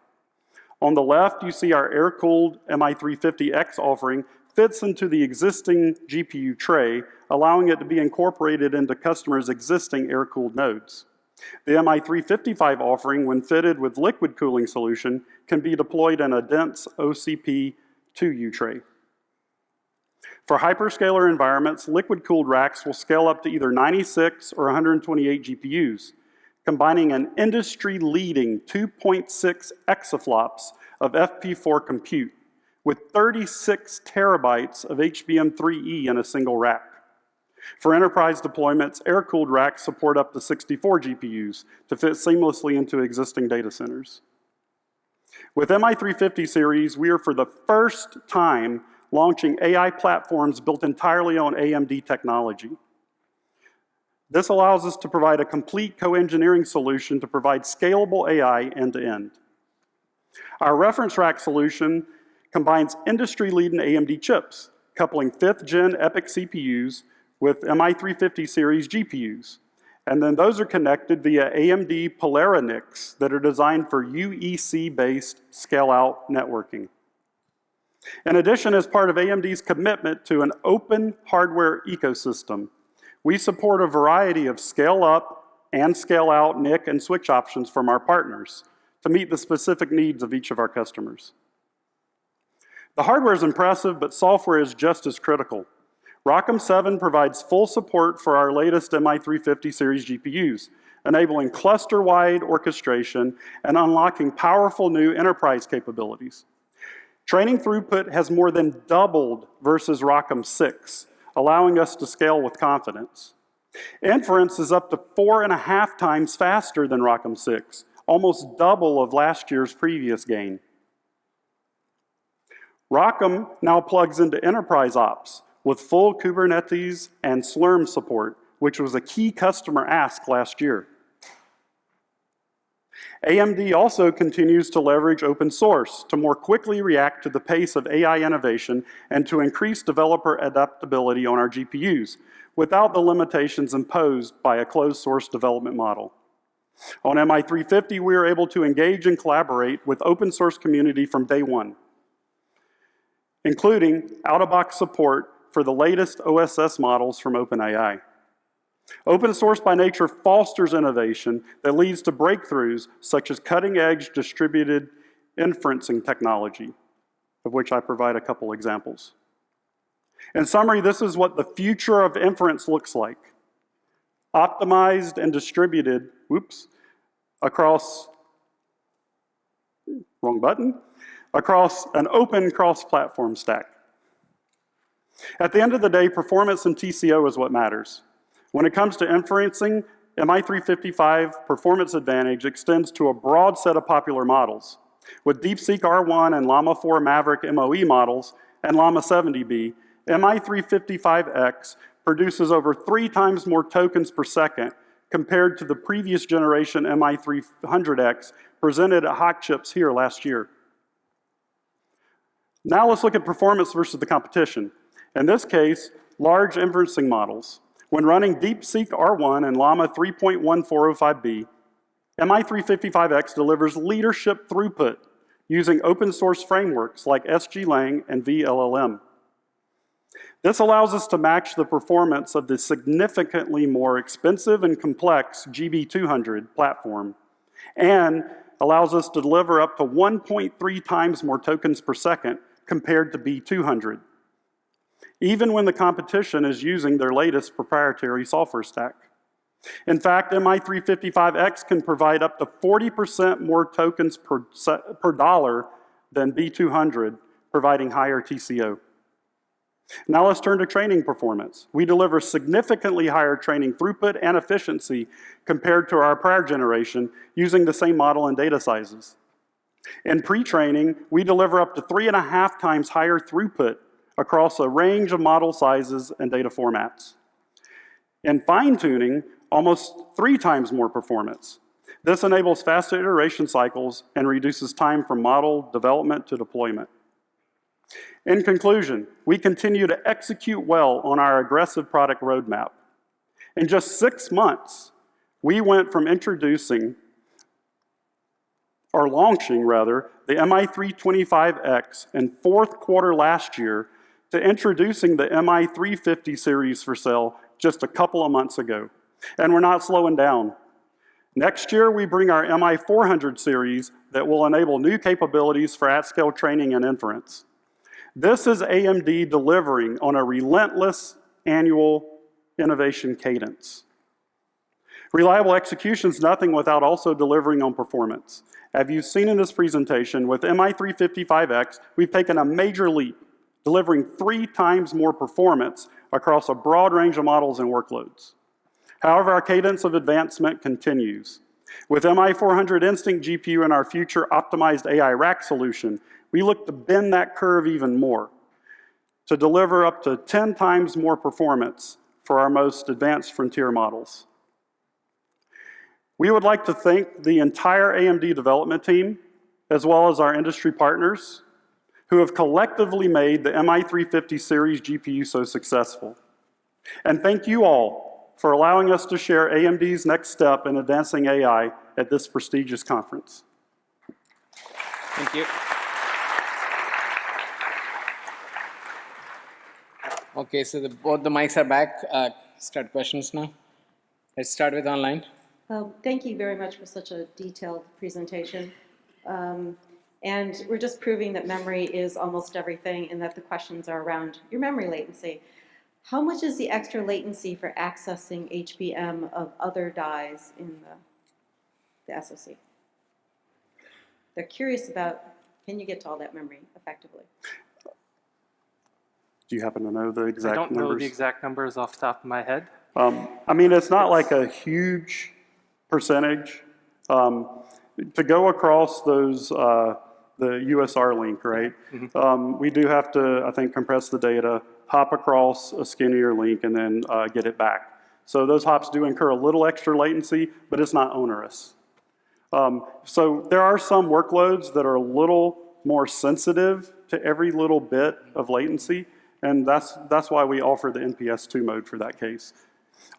On the left, you see our air-cooled MI350X offering fits into the existing GPU tray, allowing it to be incorporated into customers' existing air-cooled nodes. The MI355 offering, when fitted with liquid cooling solution, can be deployed in a dense OCP 2U tray. For hyperscaler environments, liquid-cooled racks will scale up to either 96 or 128 GPUs, combining an industry-leading 2.6 exaflops of FP4 compute with 36 terabytes of HBM3E in a single rack. For enterprise deployments, air-cooled racks support up to 64 GPUs to fit seamlessly into existing data centers. With MI350 series, we are for the first time launching AI platforms built entirely on AMD technology. This allows us to provide a complete co-engineering solution to provide scalable AI end-to-end. Our reference rack solution combines industry-leading AMD chips, coupling 5th-gen EPYC CPUs with MI350 series GPUs. And then those are connected via AMD Polera NICs that are designed for UEC-based scale-out networking. In addition, as part of AMD's commitment to an open hardware ecosystem, we support a variety of scale-up and scale-out NIC and switch options from our partners to meet the specific needs of each of our customers. The hardware is impressive, but software is just as critical. ROCm 7 provides full support for our latest MI350 series GPUs, enabling cluster-wide orchestration and unlocking powerful new enterprise capabilities. Training throughput has more than doubled versus ROCm 6, allowing us to scale with confidence. Inference is up to 4.5 times faster than ROCm 6, almost double of last year's previous gain. ROCm now plugs into enterprise ops with full Kubernetes and Slurm support, which was a key customer ask last year. AMD also continues to leverage open source to more quickly react to the pace of AI innovation and to increase developer adaptability on our GPUs without the limitations imposed by a closed source development model. On MI350, we are able to engage and collaborate with open source community from day one, including out-of-box support for the latest OSS models from OpenAI. Open source by nature fosters innovation that leads to breakthroughs such as cutting-edge distributed inferencing technology, of which I provide a couple examples. In summary, this is what the future of inference looks like. Optimized and distributed, across, wrong button, across an open cross-platform stack. At the end of the day, performance and TCO is what matters. When it comes to inferencing, MI355 performance advantage extends to a broad set of popular models. With DeepSeek R1 and Llama 4 Maverick MOE models and Llama 70B, MI355X produces over 3 times more tokens per second compared to the previous generation MI300X presented at Hot Chips here last year. Now let's look at performance versus the competition. In this case, large inferencing models. When running DeepSeek R1 and Llama 3.1405B, MI355X delivers leadership throughput using open source frameworks like SGLang and VLLM. This allows us to match the performance of the significantly more expensive and complex GB200 platform and allows us to deliver up to 1.3 times more tokens per second compared to B200, even when the competition is using their latest proprietary software stack. In fact, MI355X can provide up to 40% more tokens per dollar than B200, providing higher TCO. Now let's turn to training performance. We deliver significantly higher training throughput and efficiency compared to our prior generation using the same model and data sizes. In pre-training, we deliver up to 3.5 times higher throughput across a range of model sizes and data formats. In fine-tuning, almost 3 times more performance. This enables faster iteration cycles and reduces time from model development to deployment. In conclusion, we continue to execute well on our aggressive product roadmap. In just 6 months, we went from launching the MI325X in 4th quarter last year to introducing the MI350 series for sale just a couple of months ago. And we're not slowing down. Next year, we bring our MI400 series that will enable new capabilities for at-scale training and inference. This is AMD delivering on a relentless annual innovation cadence. Reliable execution is nothing without also delivering on performance. As you've seen in this presentation, with MI355X, we've taken a major leap, delivering 3 times more performance across a broad range of models and workloads. However, our cadence of advancement continues. With MI400 Instinct GPU and our future optimized AI rack solution, we look to bend that curve even more to deliver up to 10 times more performance for our most advanced frontier models. We would like to thank the entire AMD development team, as well as our industry partners, who have collectively made the MI350 series GPU so successful. And thank you all for allowing us to share AMD's next step in advancing AI at this prestigious conference. Thank you. Okay, so both the mics are back. Start questions now. Let's start with online. Thank you very much for such a detailed presentation. And we're just proving that memory is almost everything and that the questions are around your memory latency. How much is the extra latency for accessing HBM of other dies in the SoC? They're curious about, can you get to all that memory effectively? Do you happen to know the exact numbers? I don't know the exact numbers off the top of my head. I mean, it's not like a huge percentage. To go across those, the USR link, right? Mm-hmm. We do have to, I think, compress the data, hop across a skinnier link, and then get it back. So those hops do incur a little extra latency, but it's not onerous. So there are some workloads that are a little more sensitive to every little bit of latency, and that's why we offer the NPS2 mode for that case.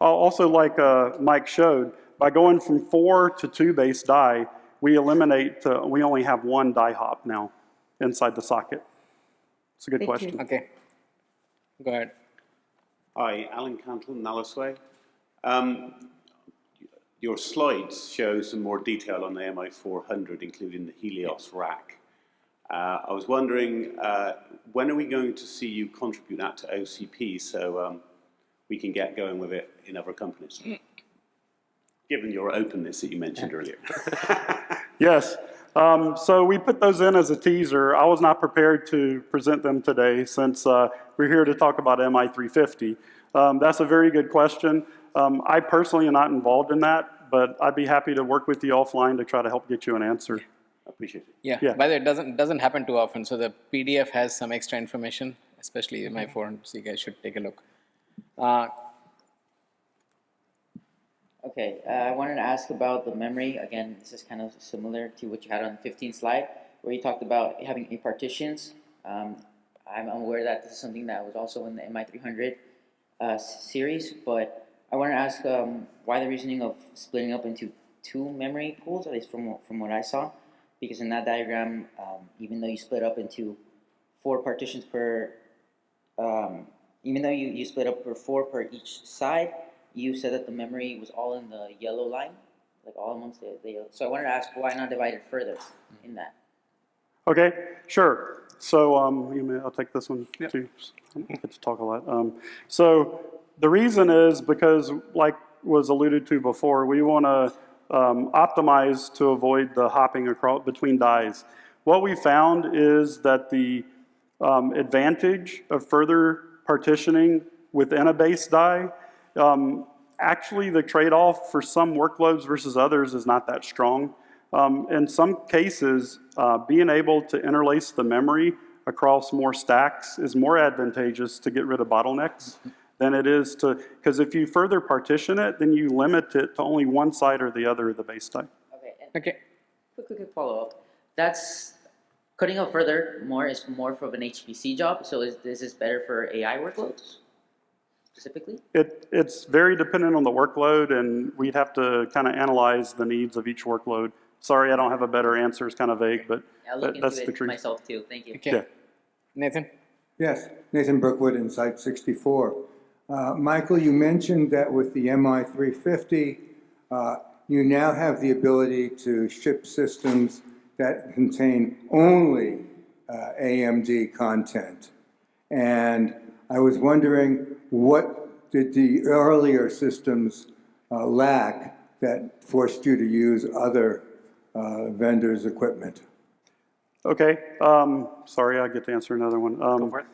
Also, like Mike showed, by going from 4 to 2 base die, we eliminate, we only have 1 die hop now inside the socket. It's a good question. Okay, go ahead. Hi, Alan Cantle, Nalisway. Your slides show some more detail on the MI400, including the Helios rack. I was wondering, when are we going to see you contribute that to OCP so we can get going with it in other companies? Given your openness that you mentioned earlier. Yes. So we put those in as a teaser. I was not prepared to present them today since we're here to talk about MI350. That's a very good question. I personally am not involved in that, but I'd be happy to work with you offline to try to help get you an answer. I appreciate it. Yeah. Yeah. By the way, it doesn't happen too often. So the PDF has some extra information, especially in my phone. So you guys should take a look. Okay, I wanted to ask about the memory. Again, this is kind of similar to what you had on the 15th slide, where you talked about having 8 partitions. I'm aware that this is something that was also in the MI300 series, but I wanted to ask why the reasoning of splitting up into 2 memory pools, at least from what I saw, because in that diagram, even though you split up into 4 partitions per, even though you split up for 4 per each side, you said that the memory was all in the yellow line, like all amongst the yellow. So I wanted to ask why not divide it further in that? Okay, sure. So I'll take this one too. I don't get to talk a lot. So the reason is because, like was alluded to before, we want to optimize to avoid the hopping across between dies. What we found is that the advantage of further partitioning within a base die, actually the trade-off for some workloads versus others is not that strong. In some cases, being able to interlace the memory across more stacks is more advantageous to get rid of bottlenecks than it is to, because if you further partition it, then you limit it to only one side or the other of the base die. Okay, and Okay. quick follow-up. That's cutting out further more is more for an HPC job, so is this better for AI workloads? Specifically? It's very dependent on the workload, and we'd have to kind of analyze the needs of each workload. Sorry, I don't have a better answer. It's kind of vague, but I'll look that's the into it truth. myself too. Thank you. Okay. Yeah. Nathan? Yes, Nathan Brookwood, Insight 64. Michael, you mentioned that with the MI350, you now have the ability to ship systems that contain only AMD content. And I was wondering, what did the earlier systems lack that forced you to use other vendors' equipment? Okay, sorry, I get to answer another one. Go for it.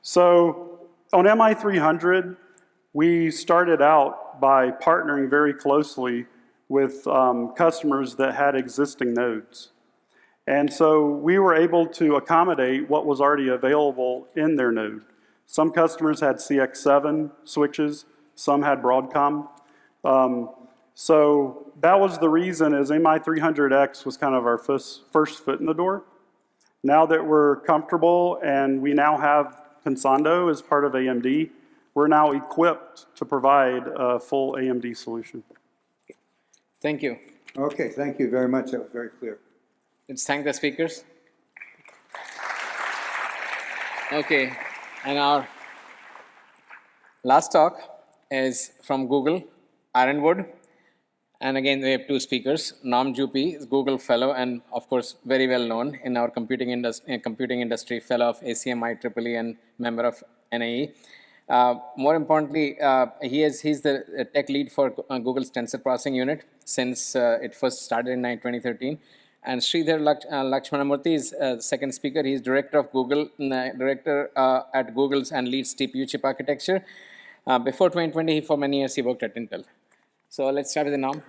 So on MI300, we started out by partnering very closely with customers that had existing nodes. And so we were able to accommodate what was already available in their node. Some customers had CX7 switches, some had Broadcom. So that was the reason, is MI300X was kind of our first foot in the door. Now that we're comfortable and we now have Pensando as part of AMD, we're now equipped to provide a full AMD solution. Thank you. Okay, thank you very much. That was very clear. Let's thank the speakers. Okay, and our last talk is from Google, Ironwood. And again, we have 2 speakers. Jouppi is Google Fellow and, of course, very well known in our computing industry, Fellow of HC MI350 and member of NAE. More importantly, he's the tech lead for Google's tensor processing unit since it first started in 2013. And Sridhar Lakshmanamurthy is second speaker. He's director of Google, director at Google's and leads TPU chip architecture. Before 2020, for many years, he worked at Intel. So let's start with the Nam.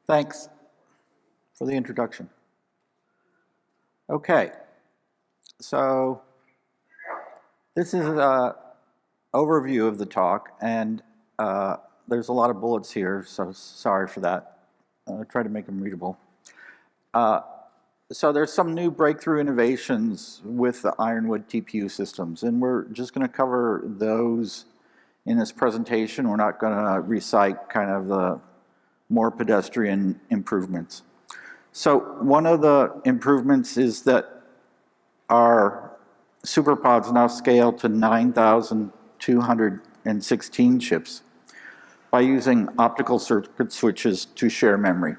Thanks for the introduction. Okay, so this is an overview of the talk, and there's a lot of bullets here, so sorry for that. I'll try to make them readable. So there's some new breakthrough innovations with the Ironwood TPU systems, and we're just going to cover those in this presentation. We're not going to recite kind of the more pedestrian improvements. So one of the improvements is that our SuperPODs now scale to 9,216 chips by using optical circuit switches to share memory.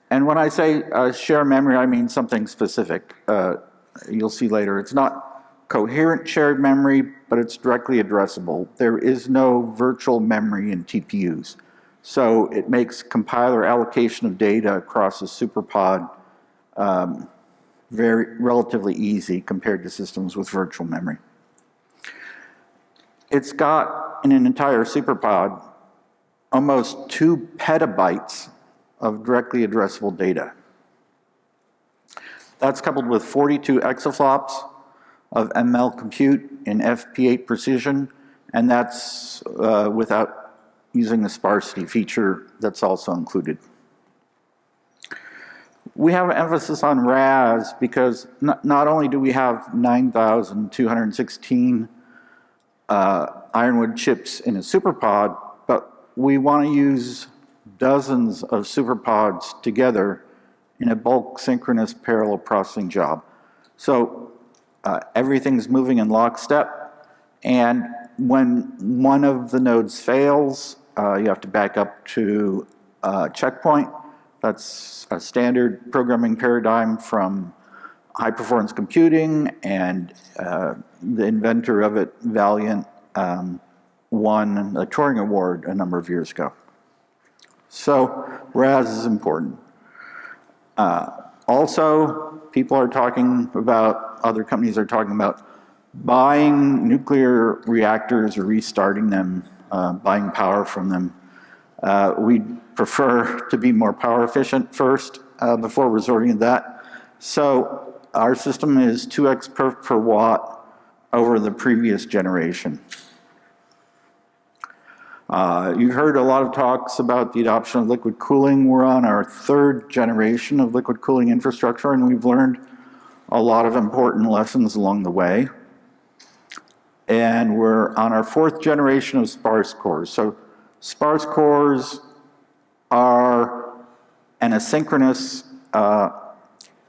And when I say share memory, I mean something specific. You'll see later. It's not coherent shared memory, but it's directly addressable. There is no virtual memory in TPUs. So it makes compiler allocation of data across a SuperPOD relatively easy compared to systems with virtual memory. It's got, in an entire SuperPOD, almost 2 petabytes of directly addressable data. That's coupled with 42 exaflops of ML compute in FP8 precision, and that's without using the sparsity feature that's also included. We have an emphasis on RAS because not only do we have 9,216 Ironwood chips in a SuperPOD, but we want to use dozens of SuperPODs together in a bulk synchronous parallel processing job. So everything's moving in lockstep, and when one of the nodes fails, you have to back up to a checkpoint. That's a standard programming paradigm from high-performance computing, and the inventor of it, Valiant, won a Turing Award a number of years ago. So RAS is important. Also, people are talking about, other companies are talking about buying nuclear reactors or restarting them, buying power from them. We'd prefer to be more power efficient first before resorting to that. So our system is 2x perf per watt over the previous generation. You've heard a lot of talks about the adoption of liquid cooling. We're on our 3rd generation of liquid cooling infrastructure, and we've learned a lot of important lessons along the way. And we're on our 4th generation of sparse cores. So sparse cores are an asynchronous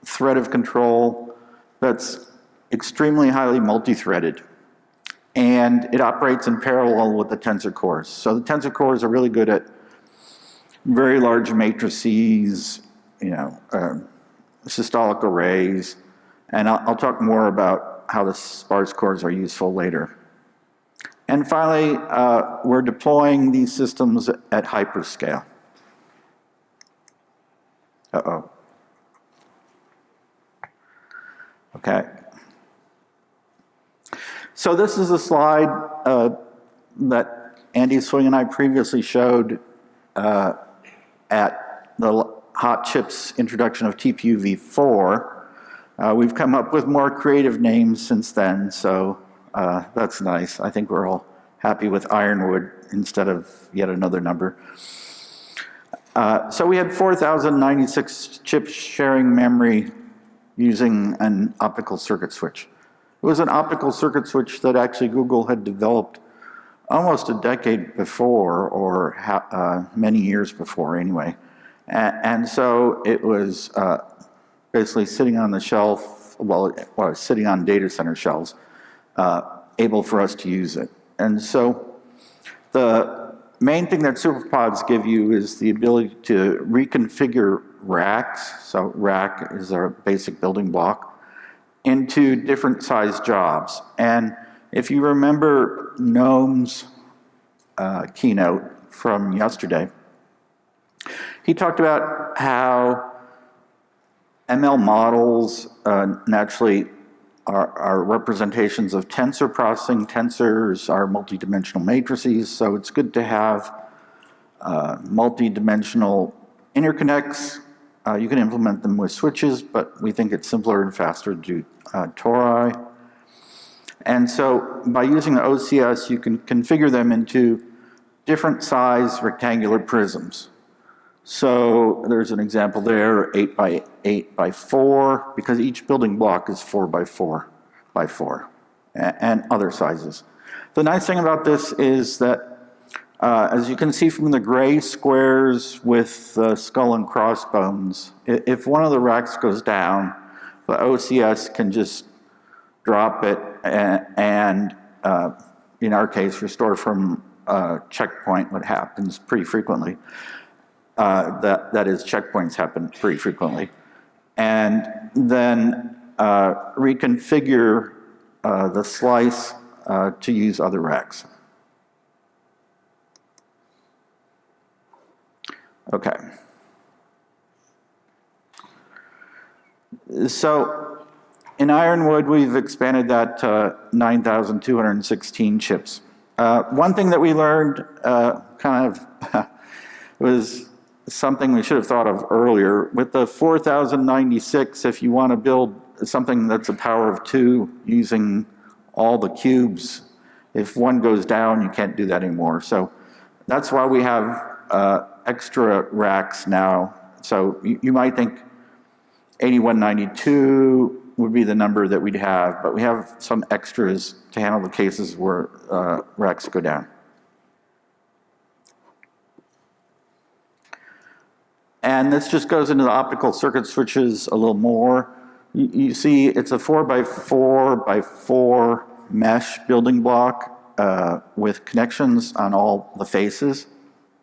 thread of control that's extremely highly multi-threaded. And it operates in parallel with the tensor cores. So the tensor cores are really good at very large matrices, systolic arrays, and I'll talk more about how the sparse cores are useful later. And finally, we're deploying these systems at hyperscale. Uh-oh. Okay. So this is a slide that Andy Swing and I previously showed at the Hot Chips introduction of TPU v4. We've come up with more creative names since then, so that's nice. I think we're all happy with Ironwood instead of yet another number. So we had 4,096 chips sharing memory using an optical circuit switch. It was an optical circuit switch that actually Google had developed almost a decade before, or many years before anyway. And so it was basically sitting on the shelf, well, it was sitting on data center shelves, able for us to use it. And so the main thing that SuperPODs give you is the ability to reconfigure racks. So rack is our basic building block, into different size jobs. And if you remember Noam's keynote from yesterday, he talked about how ML models naturally are representations of tensor processing. Tensors are multidimensional matrices, so it's good to have multidimensional interconnects. You can implement them with switches, but we think it's simpler and faster to do tori. And so by using the OCS, you can configure them into different size rectangular prisms. So there's an example there, 8 by 8 by 4, because each building block is 4 by 4 by 4, and other sizes. The nice thing about this is that as you can see from the gray squares with the skull and crossbones, if one of the racks goes down, the OCS can just drop it, and in our case, restore from checkpoint, what happens pretty frequently. That is, checkpoints happen pretty frequently. And then reconfigure the slice to use other racks. Okay. So in Ironwood, we've expanded that to 9,216 chips. One thing that we learned kind of was something we should have thought of earlier. With the 4096, if you want to build something that's a power of 2 using all the cubes, if one goes down, you can't do that anymore. So that's why we have extra racks now. So you might think 8192 would be the number that we'd have, but we have some extras to handle the cases where racks go down. And this just goes into the optical circuit switches a little more. You see it's a 4x4x4 mesh building block with connections on all the faces.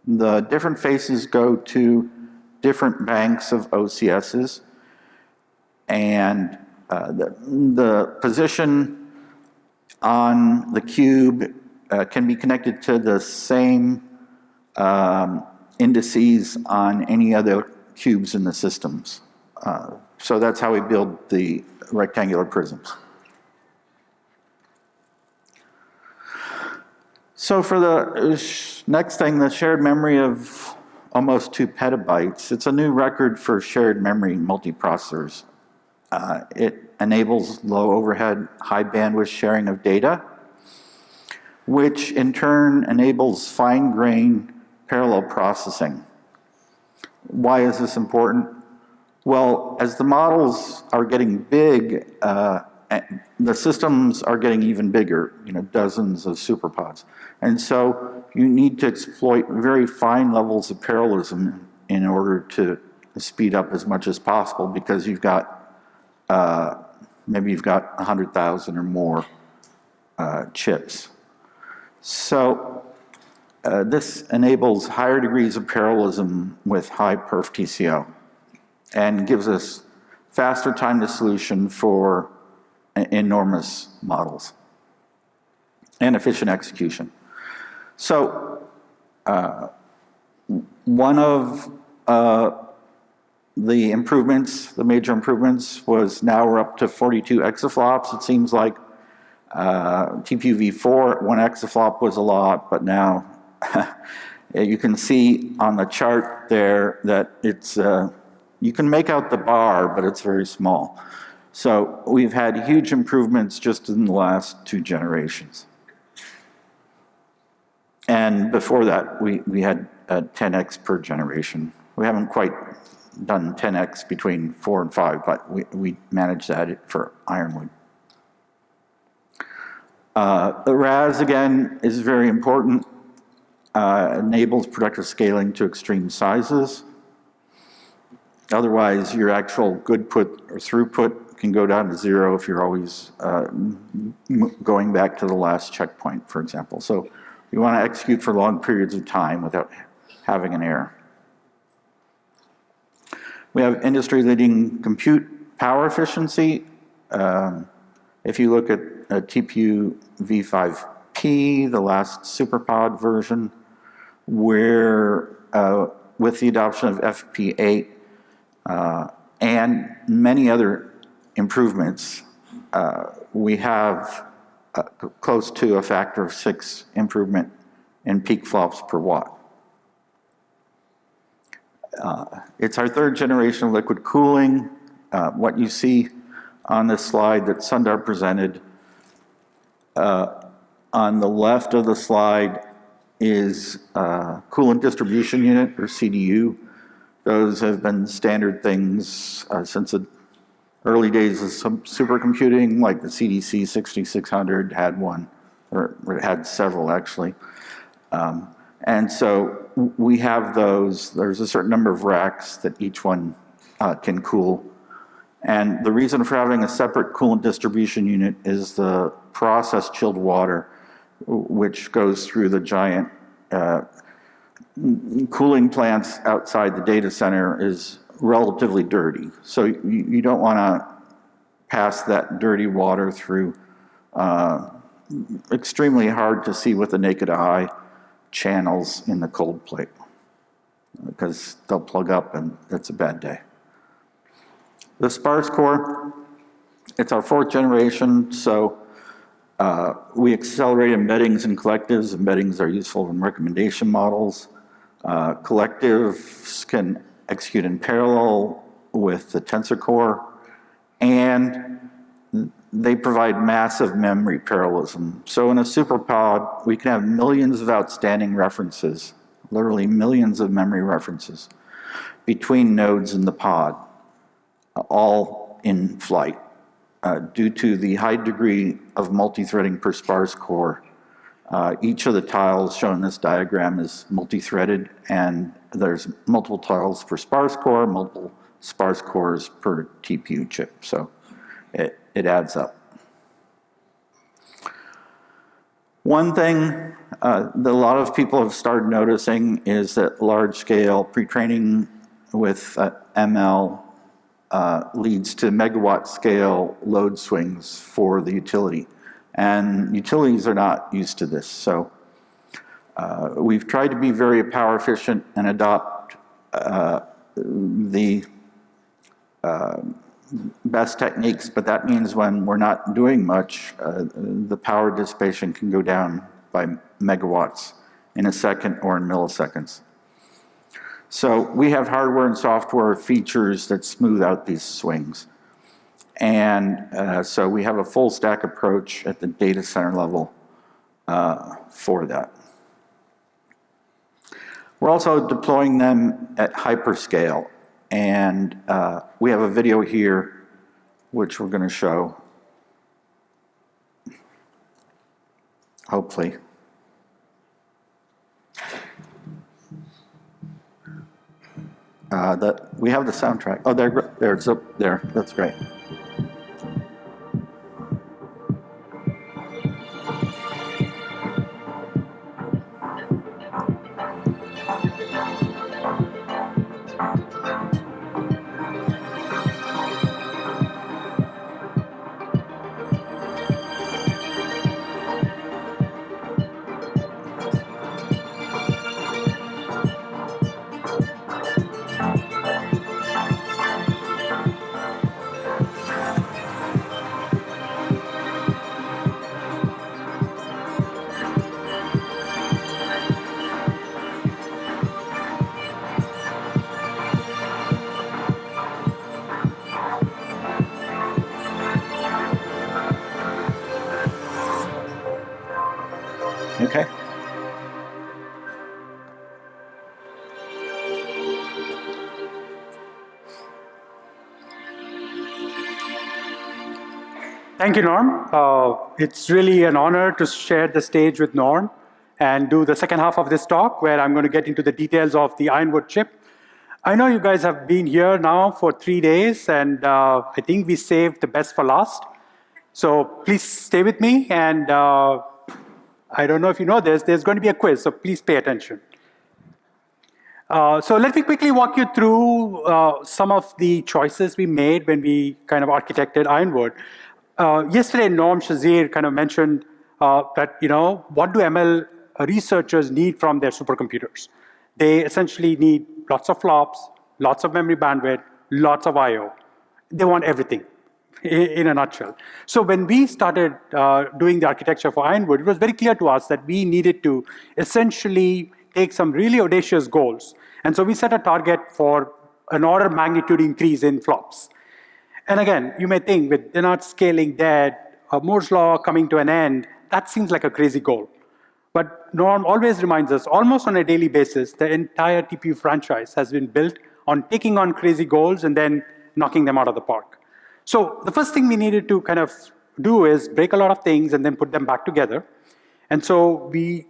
The different faces go to different banks of OCSs, and the position on the cube can be connected to the same indices on any other cubes in the systems. So that's how we build the rectangular prisms. So for the next thing, the shared memory of almost 2 petabytes, it's a new record for shared memory multiprocessors. It enables low overhead, high bandwidth sharing of data, which in turn enables fine-grained parallel processing. Why is this important? Well, as the models are getting big, the systems are getting even bigger, dozens of superpods. And so you need to exploit very fine levels of parallelism in order to speed up as much as possible, because you've got, maybe you've got 100,000 or more chips. So this enables higher degrees of parallelism with high perf TCO and gives us faster time to solution for enormous models and efficient execution. So one of the improvements, the major improvements, was now we're up to 42 exaflops. It seems like TPU v4, 1 exaflop was a lot, but now you can see on the chart there that it's, you can make out the bar, but it's very small. So we've had huge improvements just in the last 2 generations. And before that, we had 10x per generation. We haven't quite done 10x between 4 and 5, but we managed that for Ironwood. The RAS, again, is very important. Enables productive scaling to extreme sizes. Otherwise, your actual goodput or throughput can go down to 0 if you're always going back to the last checkpoint, for example. So you want to execute for long periods of time without having an error. We have industry-leading compute power efficiency. If you look at a TPU v5P, the last SuperPod version, where with the adoption of FP8 and many other improvements, we have close to a factor of 6 improvement in peak flops per watt. It's our 3rd generation of liquid cooling. What you see on this slide that Sridhar presented, on the left of the slide is coolant distribution unit, or CDU. Those have been standard things since the early days of some supercomputing, like the CDC 6600 had one, or it had several actually. And so we have those. There's a certain number of racks that each one can cool. And the reason for having a separate coolant distribution unit is the process chilled water, which goes through the giant cooling plants outside the data center is relatively dirty. So you don't want to pass that dirty water through extremely hard to see with the naked eye channels in the cold plate, because they'll plug up and it's a bad day. The sparse core, it's our 4th generation, so we accelerate embeddings and collectives. Embeddings are useful in recommendation models. Collectives can execute in parallel with the tensor core, and they provide massive memory parallelism. So in a superpod, we can have millions of outstanding references, literally millions of memory references between nodes in the pod, all in flight. Due to the high degree of multi-threading per sparse core, each of the tiles shown in this diagram is multi-threaded, and there's multiple tiles per sparse core, multiple sparse cores per TPU chip, so it adds up. One thing that a lot of people have started noticing is that large-scale pre-training with ML leads to megawatt-scale load swings for the utility. And utilities are not used to this, so we've tried to be very power efficient and adopt the best techniques, but that means when we're not doing much, the power dissipation can go down by megawatts in a second or in milliseconds. So we have hardware and software features that smooth out these swings. And so we have a full stack approach at the data center level for that. We're also deploying them at hyperscale. And we have a video here, which we're going to show, hopefully. We have the soundtrack. Oh, there, it's up there. That's great. Okay. Thank you, Norm. It's really an honor to share the stage with Norm and do the second half of this talk, where I'm going to get into the details of the Ironwood chip. I know you guys have been here now for 3 days, and I think we saved the best for last. So please stay with me, and I don't know if you know this, there's going to be a quiz, so please pay attention. So let me quickly walk you through some of the choices we made when we kind of architected Ironwood. Yesterday, Norm Shazir kind of mentioned that, what do ML researchers need from their supercomputers? They essentially need lots of flops, lots of memory bandwidth, lots of I/O. They want everything, in a nutshell. So when we started doing the architecture for Ironwood, it was very clear to us that we needed to essentially take some really audacious goals. And so we set a target for an order of magnitude increase in flops. And again, you may think with Dennard scaling dead, Moore's law coming to an end, that seems like a crazy goal. But Norm always reminds us, almost on a daily basis, the entire TPU franchise has been built on taking on crazy goals and then knocking them out of the park. So the first thing we needed to kind of do is break a lot of things and then put them back together. And so we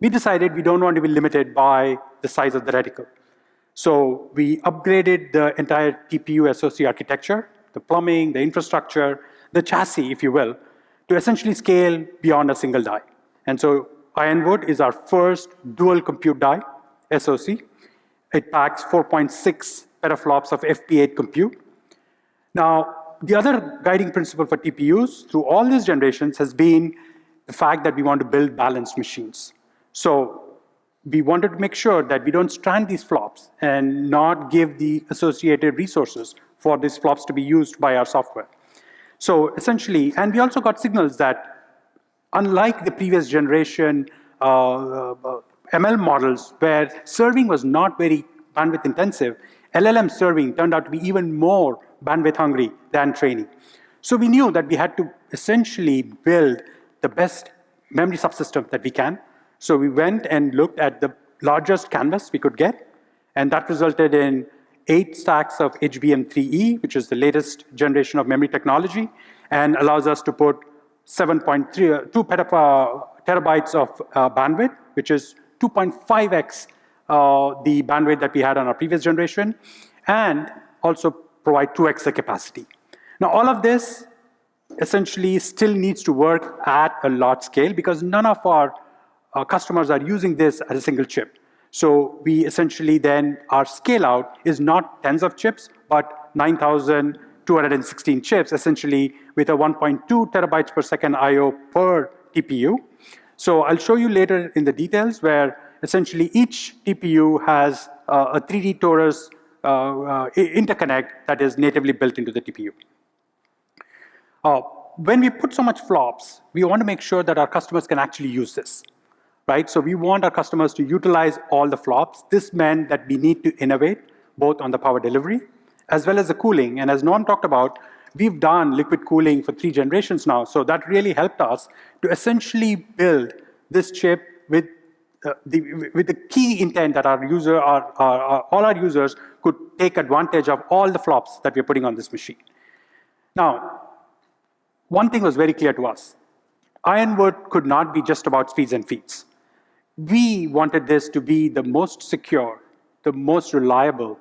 decided we don't want to be limited by the size of the reticle. So we upgraded the entire TPU SoC architecture. the plumbing, the infrastructure, the chassis, if you will, to essentially scale beyond a single die. And so Ironwood is our first dual compute die, SoC. It packs 4.6 petaflops of FP8 compute. Now, the other guiding principle for TPUs through all these generations has been the fact that we want to build balanced machines. So we wanted to make sure that we don't strand these flops and not give the associated resources for these flops to be used by our software. So essentially, and we also got signals that unlike the previous generation ML models where serving was not very bandwidth intensive, LLM serving turned out to be even more bandwidth hungry than training. So we knew that we had to essentially build the best memory subsystem that we can. So we went and looked at the largest canvas we could get, and that resulted in 8 stacks of HBM3E, which is the latest generation of memory technology, and allows us to put 7.2 terabytes of bandwidth, which is 2.5x the bandwidth that we had on our previous generation, and also provide 2x the capacity. Now, all of this essentially still needs to work at a large scale because none of our customers are using this as a single chip. So we essentially then, our scale out is not tens of chips, but 9,216 chips, essentially with a 1.2 terabytes per second IO per TPU. So I'll show you later in the details where essentially each TPU has a 3D torus interconnect that is natively built into the TPU. When we put so much flops, we want to make sure that our customers can actually use this, right? So we want our customers to utilize all the flops. This meant that we need to innovate both on the power delivery as well as the cooling. And as Norm talked about, we've done liquid cooling for 3 generations now. So that really helped us to essentially build this chip with the key intent that our user, all our users could take advantage of all the flops that we're putting on this machine. Now, one thing was very clear to us. Ironwood could not be just about speeds and feeds. We wanted this to be the most secure, the most reliable,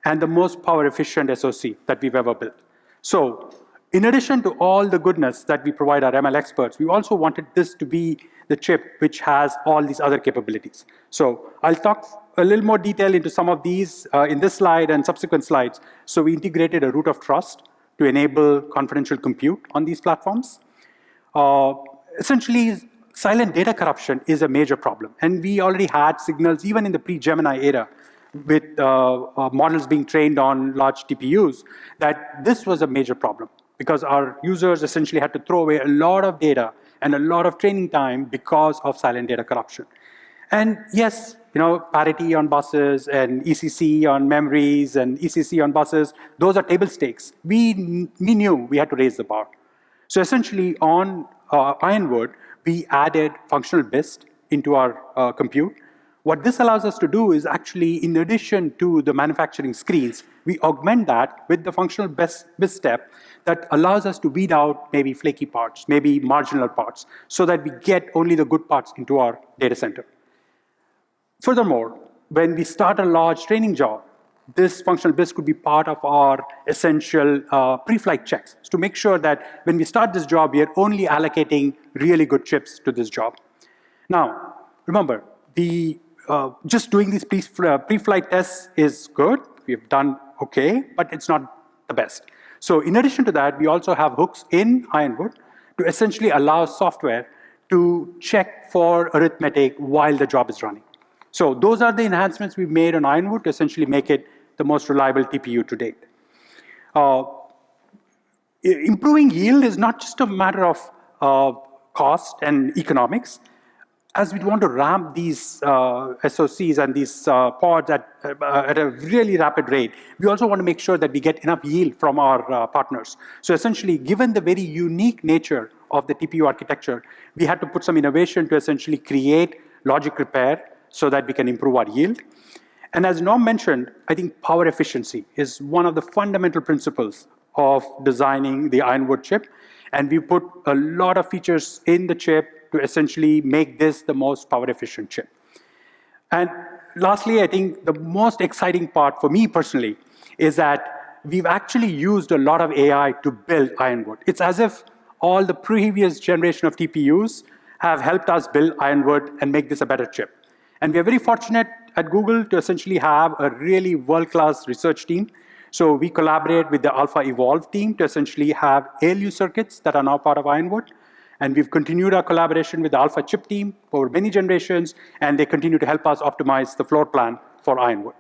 and the most power efficient SoC that we've ever built. So in addition to all the goodness that we provide our ML experts, we also wanted this to be the chip which has all these other capabilities. So I'll talk a little more detail into some of these in this slide and subsequent slides. So we integrated a root of trust to enable confidential compute on these platforms. Essentially, silent data corruption is a major problem. And we already had signals, even in the pre-Gemini era, with models being trained on large TPUs, that this was a major problem because our users essentially had to throw away a lot of data and a lot of training time because of silent data corruption. And yes, parity on buses and ECC on memories and ECC on buses, those are table stakes. We knew we had to raise the bar. So essentially on Ironwood, we added functional BIST into our compute. What this allows us to do is actually, in addition to the manufacturing screens, we augment that with the functional BIST step that allows us to weed out maybe flaky parts, maybe marginal parts, so that we get only the good parts into our data center. Furthermore, when we start a large training job, this functional BIST could be part of our essential pre-flight checks to make sure that when we start this job, we are only allocating really good chips to this job. Now, remember, just doing these pre-flight tests is good. We've done okay, but it's not the best. So in addition to that, we also have hooks in Ironwood to essentially allow software to check for arithmetic while the job is running. So those are the enhancements we've made on Ironwood to essentially make it the most reliable TPU to date. Improving yield is not just a matter of cost and economics. As we want to ramp these SoCs and these pods at a really rapid rate, we also want to make sure that we get enough yield from our partners. So essentially, given the very unique nature of the TPU architecture, we had to put some innovation to essentially create logic repair so that we can improve our yield. And as Norm mentioned, I think power efficiency is one of the fundamental principles of designing the Ironwood chip. And we put a lot of features in the chip to essentially make this the most power efficient chip. And lastly, I think the most exciting part for me personally is that we've actually used a lot of AI to build Ironwood. It's as if all the previous generation of TPUs have helped us build Ironwood and make this a better chip. And we are very fortunate at Google to essentially have a really world-class research team. So we collaborate with the Alpha Evolve team to essentially have ALU circuits that are now part of Ironwood. And we've continued our collaboration with the Alpha chip team over many generations, and they continue to help us optimize the floor plan for Ironwood.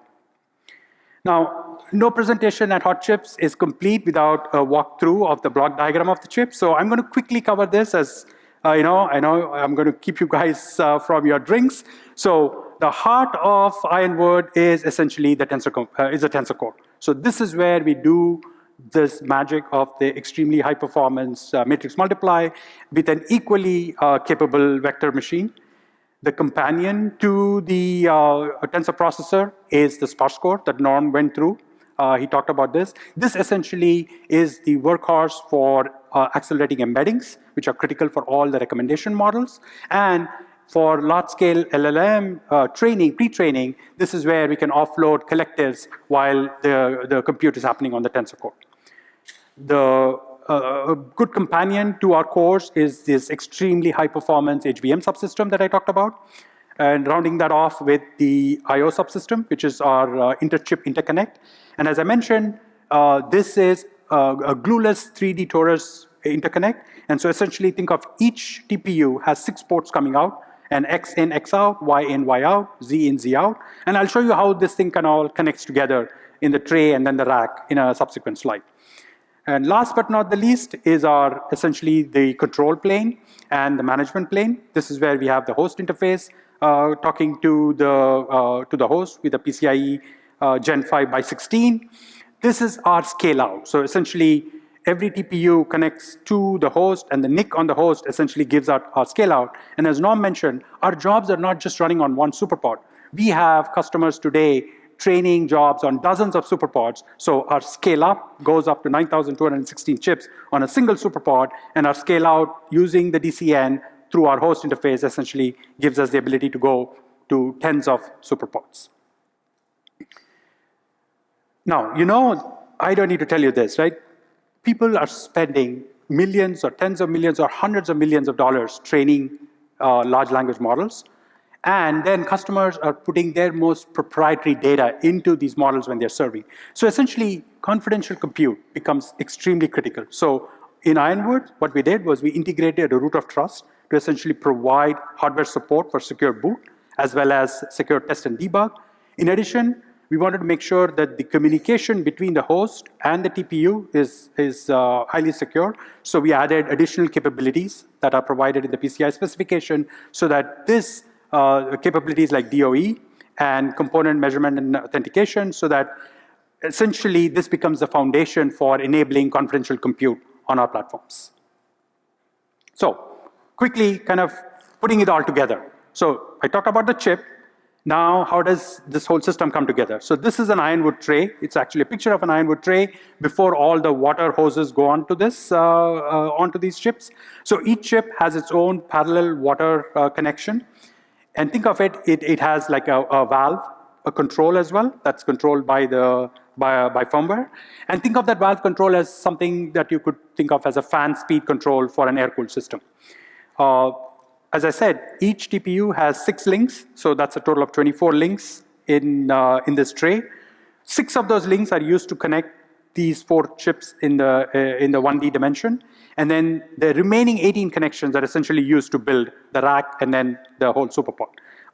Now, no presentation at Hot Chips is complete without a walkthrough of the block diagram of the chip. So I'm going to quickly cover this as, I know I'm going to keep you guys from your drinks. So the heart of Ironwood is essentially the tensor core. So this is where we do this magic of the extremely high performance matrix multiply with an equally capable vector machine. The companion to the tensor processor is the sparse core that Norm went through. He talked about this. This essentially is the workhorse for accelerating embeddings, which are critical for all the recommendation models. And for large-scale LLM training, pre-training, this is where we can offload collectives while the compute is happening on the tensor core. A good companion to our cores is this extremely high-performance HBM subsystem that I talked about, and rounding that off with the I/O subsystem, which is our inter-chip interconnect. And as I mentioned, this is a glueless 3D torus interconnect. And so essentially, think of each TPU has 6 ports coming out, and X in, X out, Y in, Y out, Z in, Z out. And I'll show you how this thing can all connects together in the tray and then the rack in a subsequent slide. And last but not the least is our essentially the control plane and the management plane. This is where we have the host interface talking to the host with the PCIe Gen 5x16. This is our scale out. So essentially, every TPU connects to the host, and the NIC on the host essentially gives out our scale out. And as Norm mentioned, our jobs are not just running on one superpod. We have customers today training jobs on dozens of superpods. So our scale up goes up to 9,216 chips on a single superpod, and our scale out using the DCN through our host interface essentially gives us the ability to go to tens of superpods. Now, I don't need to tell you this, right? People are spending millions or tens of millions or hundreds of millions of dollars training large language models. And then customers are putting their most proprietary data into these models when they're serving. So essentially, confidential compute becomes extremely critical. So in Ironwood, what we did was we integrated a root of trust to essentially provide hardware support for secure boot, as well as secure test and debug. In addition, we wanted to make sure that the communication between the host and the TPU is highly secure. So we added additional capabilities that are provided in the PCI specification so that this capabilities like DOE and component measurement and authentication, so that essentially this becomes the foundation for enabling confidential compute on our platforms. So quickly kind of putting it all together. So I talked about the chip. Now, how does this whole system come together? So this is an Ironwood tray. It's actually a picture of an Ironwood tray before all the water hoses go onto this, onto these chips. So each chip has its own parallel water connection. And think of it, it has like a valve, a control as well, that's controlled by firmware. And think of that valve control as something that you could think of as a fan speed control for an air-cooled system. As I said, each TPU has 6 links, so that's a total of 24 links in this tray. 6 of those links are used to connect these 4 chips in the 1D dimension. And then the remaining 18 connections are essentially used to build the rack and then the whole superpod.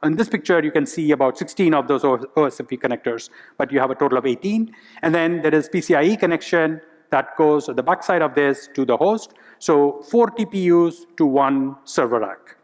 In this picture, you can see about 16 of those OSFP connectors, but you have a total of 18. And then there is PCIe connection that goes at the backside of this to the host. So 4 TPUs to 1 server rack.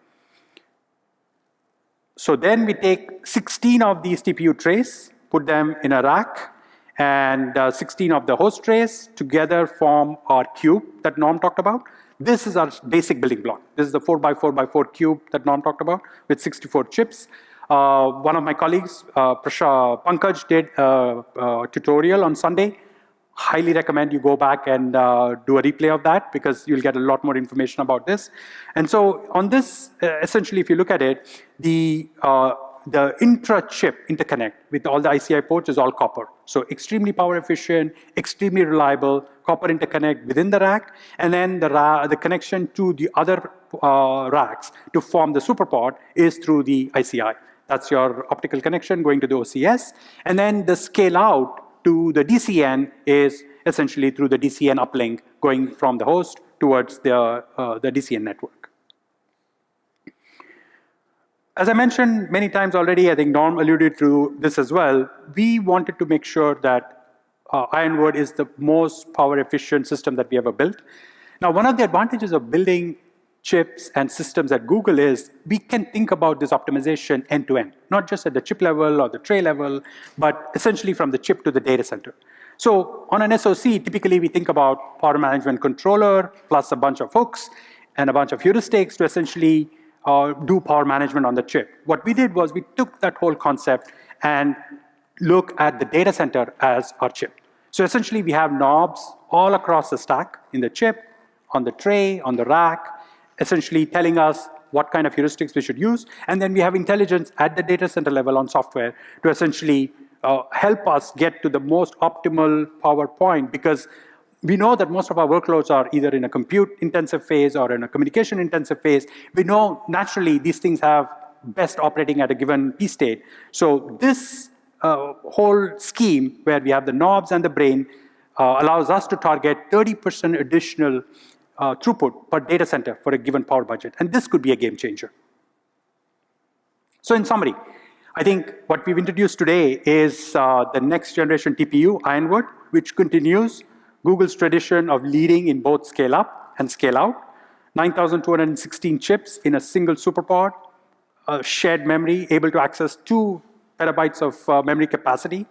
So then we take 16 of these TPU trays, put them in a rack, and 16 of the host trays together form our cube that Norm talked about. This is our basic building block. This is the 4x4x4 cube that Norm talked about with 64 chips. One of my colleagues, Pankaj, did a tutorial on Sunday. Highly recommend you go back and do a replay of that because you'll get a lot more information about this. And so on this, essentially, if you look at it, the the intra-chip interconnect with all the ICI ports is all copper. So extremely power efficient, extremely reliable, copper interconnect within the rack, and then the connection to the other racks to form the superpod is through the ICI. That's your optical connection going to the OCS. And then the scale out to the DCN is essentially through the DCN uplink going from the host towards the DCN network. As I mentioned many times already, I think Norm alluded to this as well, we wanted to make sure that Ironwood is the most power efficient system that we ever built. Now, one of the advantages of building chips and systems at Google is we can think about this optimization end to end, not just at the chip level or the tray level, but essentially from the chip to the data center. So on an SoC, typically we think about power management controller plus a bunch of hooks and a bunch of heuristics to essentially do power management on the chip. What we did was we took that whole concept and look at the data center as our chip. So essentially we have knobs all across the stack in the chip, on the tray, on the rack, essentially telling us what kind of heuristics we should use. And then we have intelligence at the data center level on software to essentially help us get to the most optimal power point, because we know that most of our workloads are either in a compute-intensive phase or in a communication-intensive phase. We know naturally these things have best operating at a given P state. So this whole scheme where we have the knobs and the brain allows us to target 30% additional throughput per data center for a given power budget. And this could be a game changer. So in summary, I think what we've introduced today is the next generation TPU, Ironwood, which continues Google's tradition of leading in both scale up and scale out. 9,216 chips in a single superpod, shared memory, able to access 2 petabytes of memory capacity,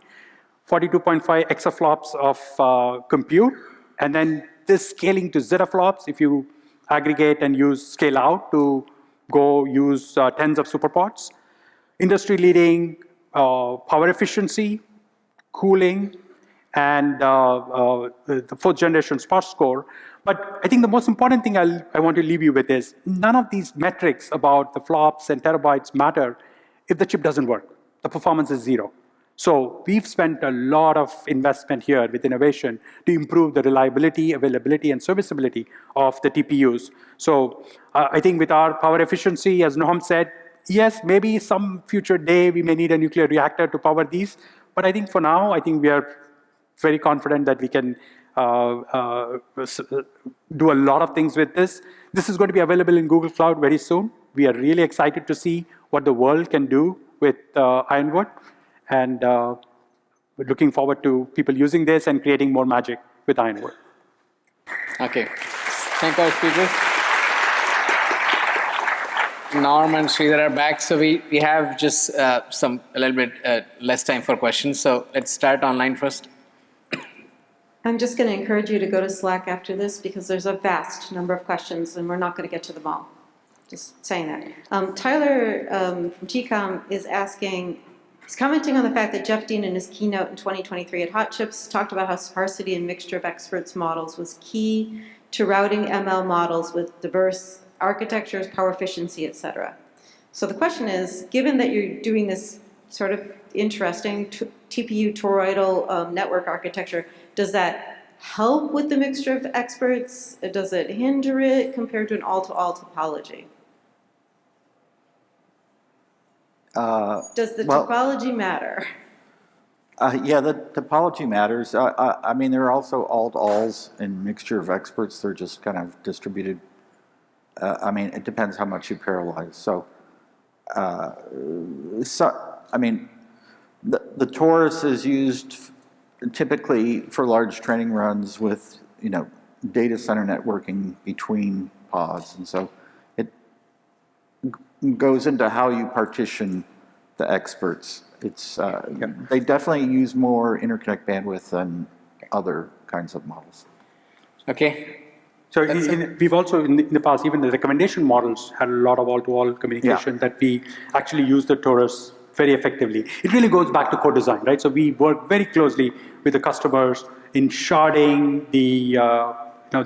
42.5 exaflops of compute, and then this scaling to zettaflops if you aggregate and use scale out to go use tens of superpods. Industry-leading power efficiency, cooling, and the 4th generation sparse core. But I think the most important thing I want to leave you with is none of these metrics about the flops and terabytes matter if the chip doesn't work. The performance is 0. So we've spent a lot of investment here with innovation to improve the reliability, availability, and serviceability of the TPUs. So I think with our power efficiency, as Noam said, yes, maybe some future day we may need a nuclear reactor to power these. But I think for now, I think we are very confident that we can do a lot of things with this. This is going to be available in Google Cloud very soon. We are really excited to see what the world can do with Ironwood. And we're looking forward to people using this and creating more magic with Ironwood. Okay. Thank our speakers. Norm and Sridhar are back. So we have just a little bit less time for questions. So let's start online first. I'm just going to encourage you to go to Slack after this because there's a vast number of questions and we're not going to get to them all. Just saying that. Tyler from TCOM is asking, he's commenting on the fact that Jeff Dean in his keynote in 2023 at Hot Chips talked about how sparsity and mixture of experts models was key to routing ML models with diverse architectures, power efficiency, et cetera. So the question is, given that you're doing this sort of interesting TPU toroidal network architecture, does that help with the mixture of experts? Does it hinder it compared to an all-to-all topology? Does the topology matter? Yeah, the topology matters. I mean, there are also all-to-alls and mixture of experts. They're just kind of distributed. I mean, it depends how much you parallelize. So I mean, the torus is used typically for large training runs with, data center networking between pods. And so it goes into how you partition the experts. It's, they definitely use more interconnect bandwidth than other kinds of models. Okay. So we've also, in the past, even the recommendation models had a lot of all-to-all communication that we actually use the torus very effectively. It really goes back to co-design, right? So we work very closely with the customers in sharding the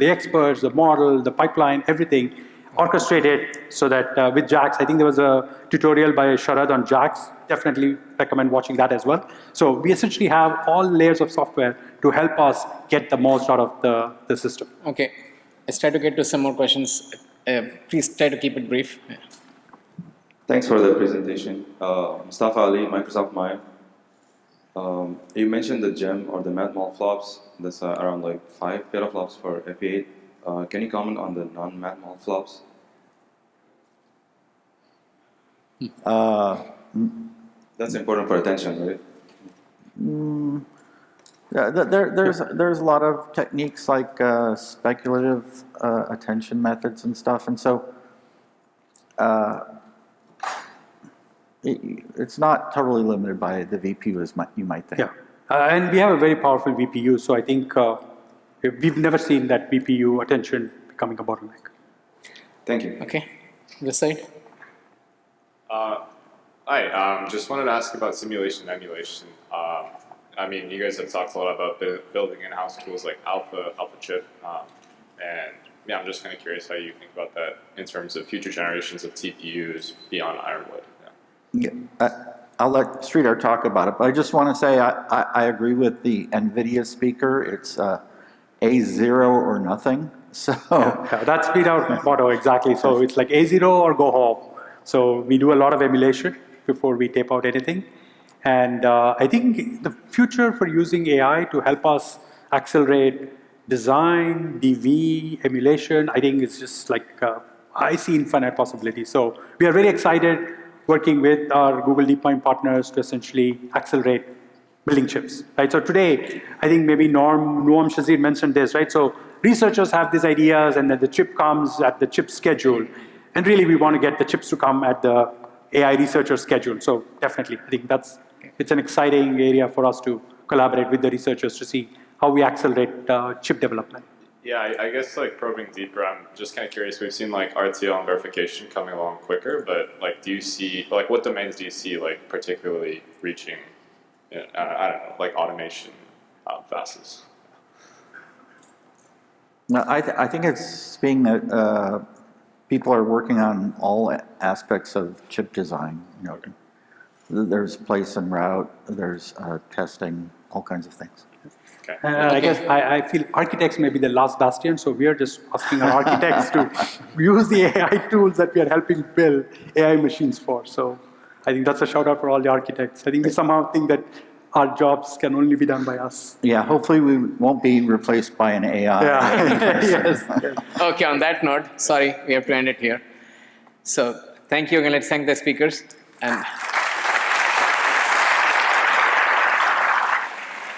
experts, the model, the pipeline, everything. orchestrate it so that with JAX, I think there was a tutorial by Sharad on JAX. Definitely recommend watching that as well. So we essentially have all layers of software to help us get the most out of the system. Okay, let's try to get to some more questions. Please try to keep it brief. Yeah. Thanks for the presentation. Mustafa Ali, Microsoft Maya. You mentioned the gem or the matmul flops. That's around like 5 petaflops for FP8. Can you comment on the non-matmul flops? That's important for attention, right? Yeah, there's a lot of techniques like speculative attention methods and stuff, and so it's not totally limited by the VPU as you might think. Yeah, and we have a very powerful VPU, so I think we've never seen that VPU attention becoming a bottleneck. Thank you. Okay, this side. Hi, just wanted to ask about simulation and emulation. I mean, you guys have talked a lot about building in-house tools like Alpha Chip, and yeah, I'm just kind of curious how you think about that in terms of future generations of TPUs beyond Ironwood. Yeah. I'll let Sridhar talk about it, but I just want to say I agree with the Nvidia speaker. It's A0 or nothing. So yeah, that's been our motto exactly. So it's like A0 or go home. So we do a lot of emulation before we tape out anything. And I think the future for using AI to help us accelerate design, DV, emulation, I think it's just like, I see infinite possibilities. So we are very excited working with our Google DeepMind partners to essentially accelerate building chips, right? So today, I think maybe Noam Shazir mentioned this, right? So researchers have these ideas and then the chip comes at the chip schedule. And really we want to get the chips to come at the AI researcher schedule. So definitely, I think it's an exciting area for us to collaborate with the researchers to see how we accelerate chip development. Yeah, I guess like probing deeper, I'm just kind of curious. We've seen like RTL and verification coming along quicker, but like, do you see like what domains do you see like particularly reaching? I don't know, like automation fastest. No, I think it's being that people are working on all aspects of chip design. You know, there's place and route, there's testing, all kinds of things. Okay. I guess I feel architects may be the last bastion, so we are just asking our architects to use the AI tools that we are helping build AI machines for. So I think that's a shout out for all the architects. I think we somehow think that our jobs can only be done by us. Yeah, hopefully we won't be replaced by an AI. Yeah. Yes. Okay, on that note, sorry, we have to end it here. So thank you again. Let's thank the speakers. And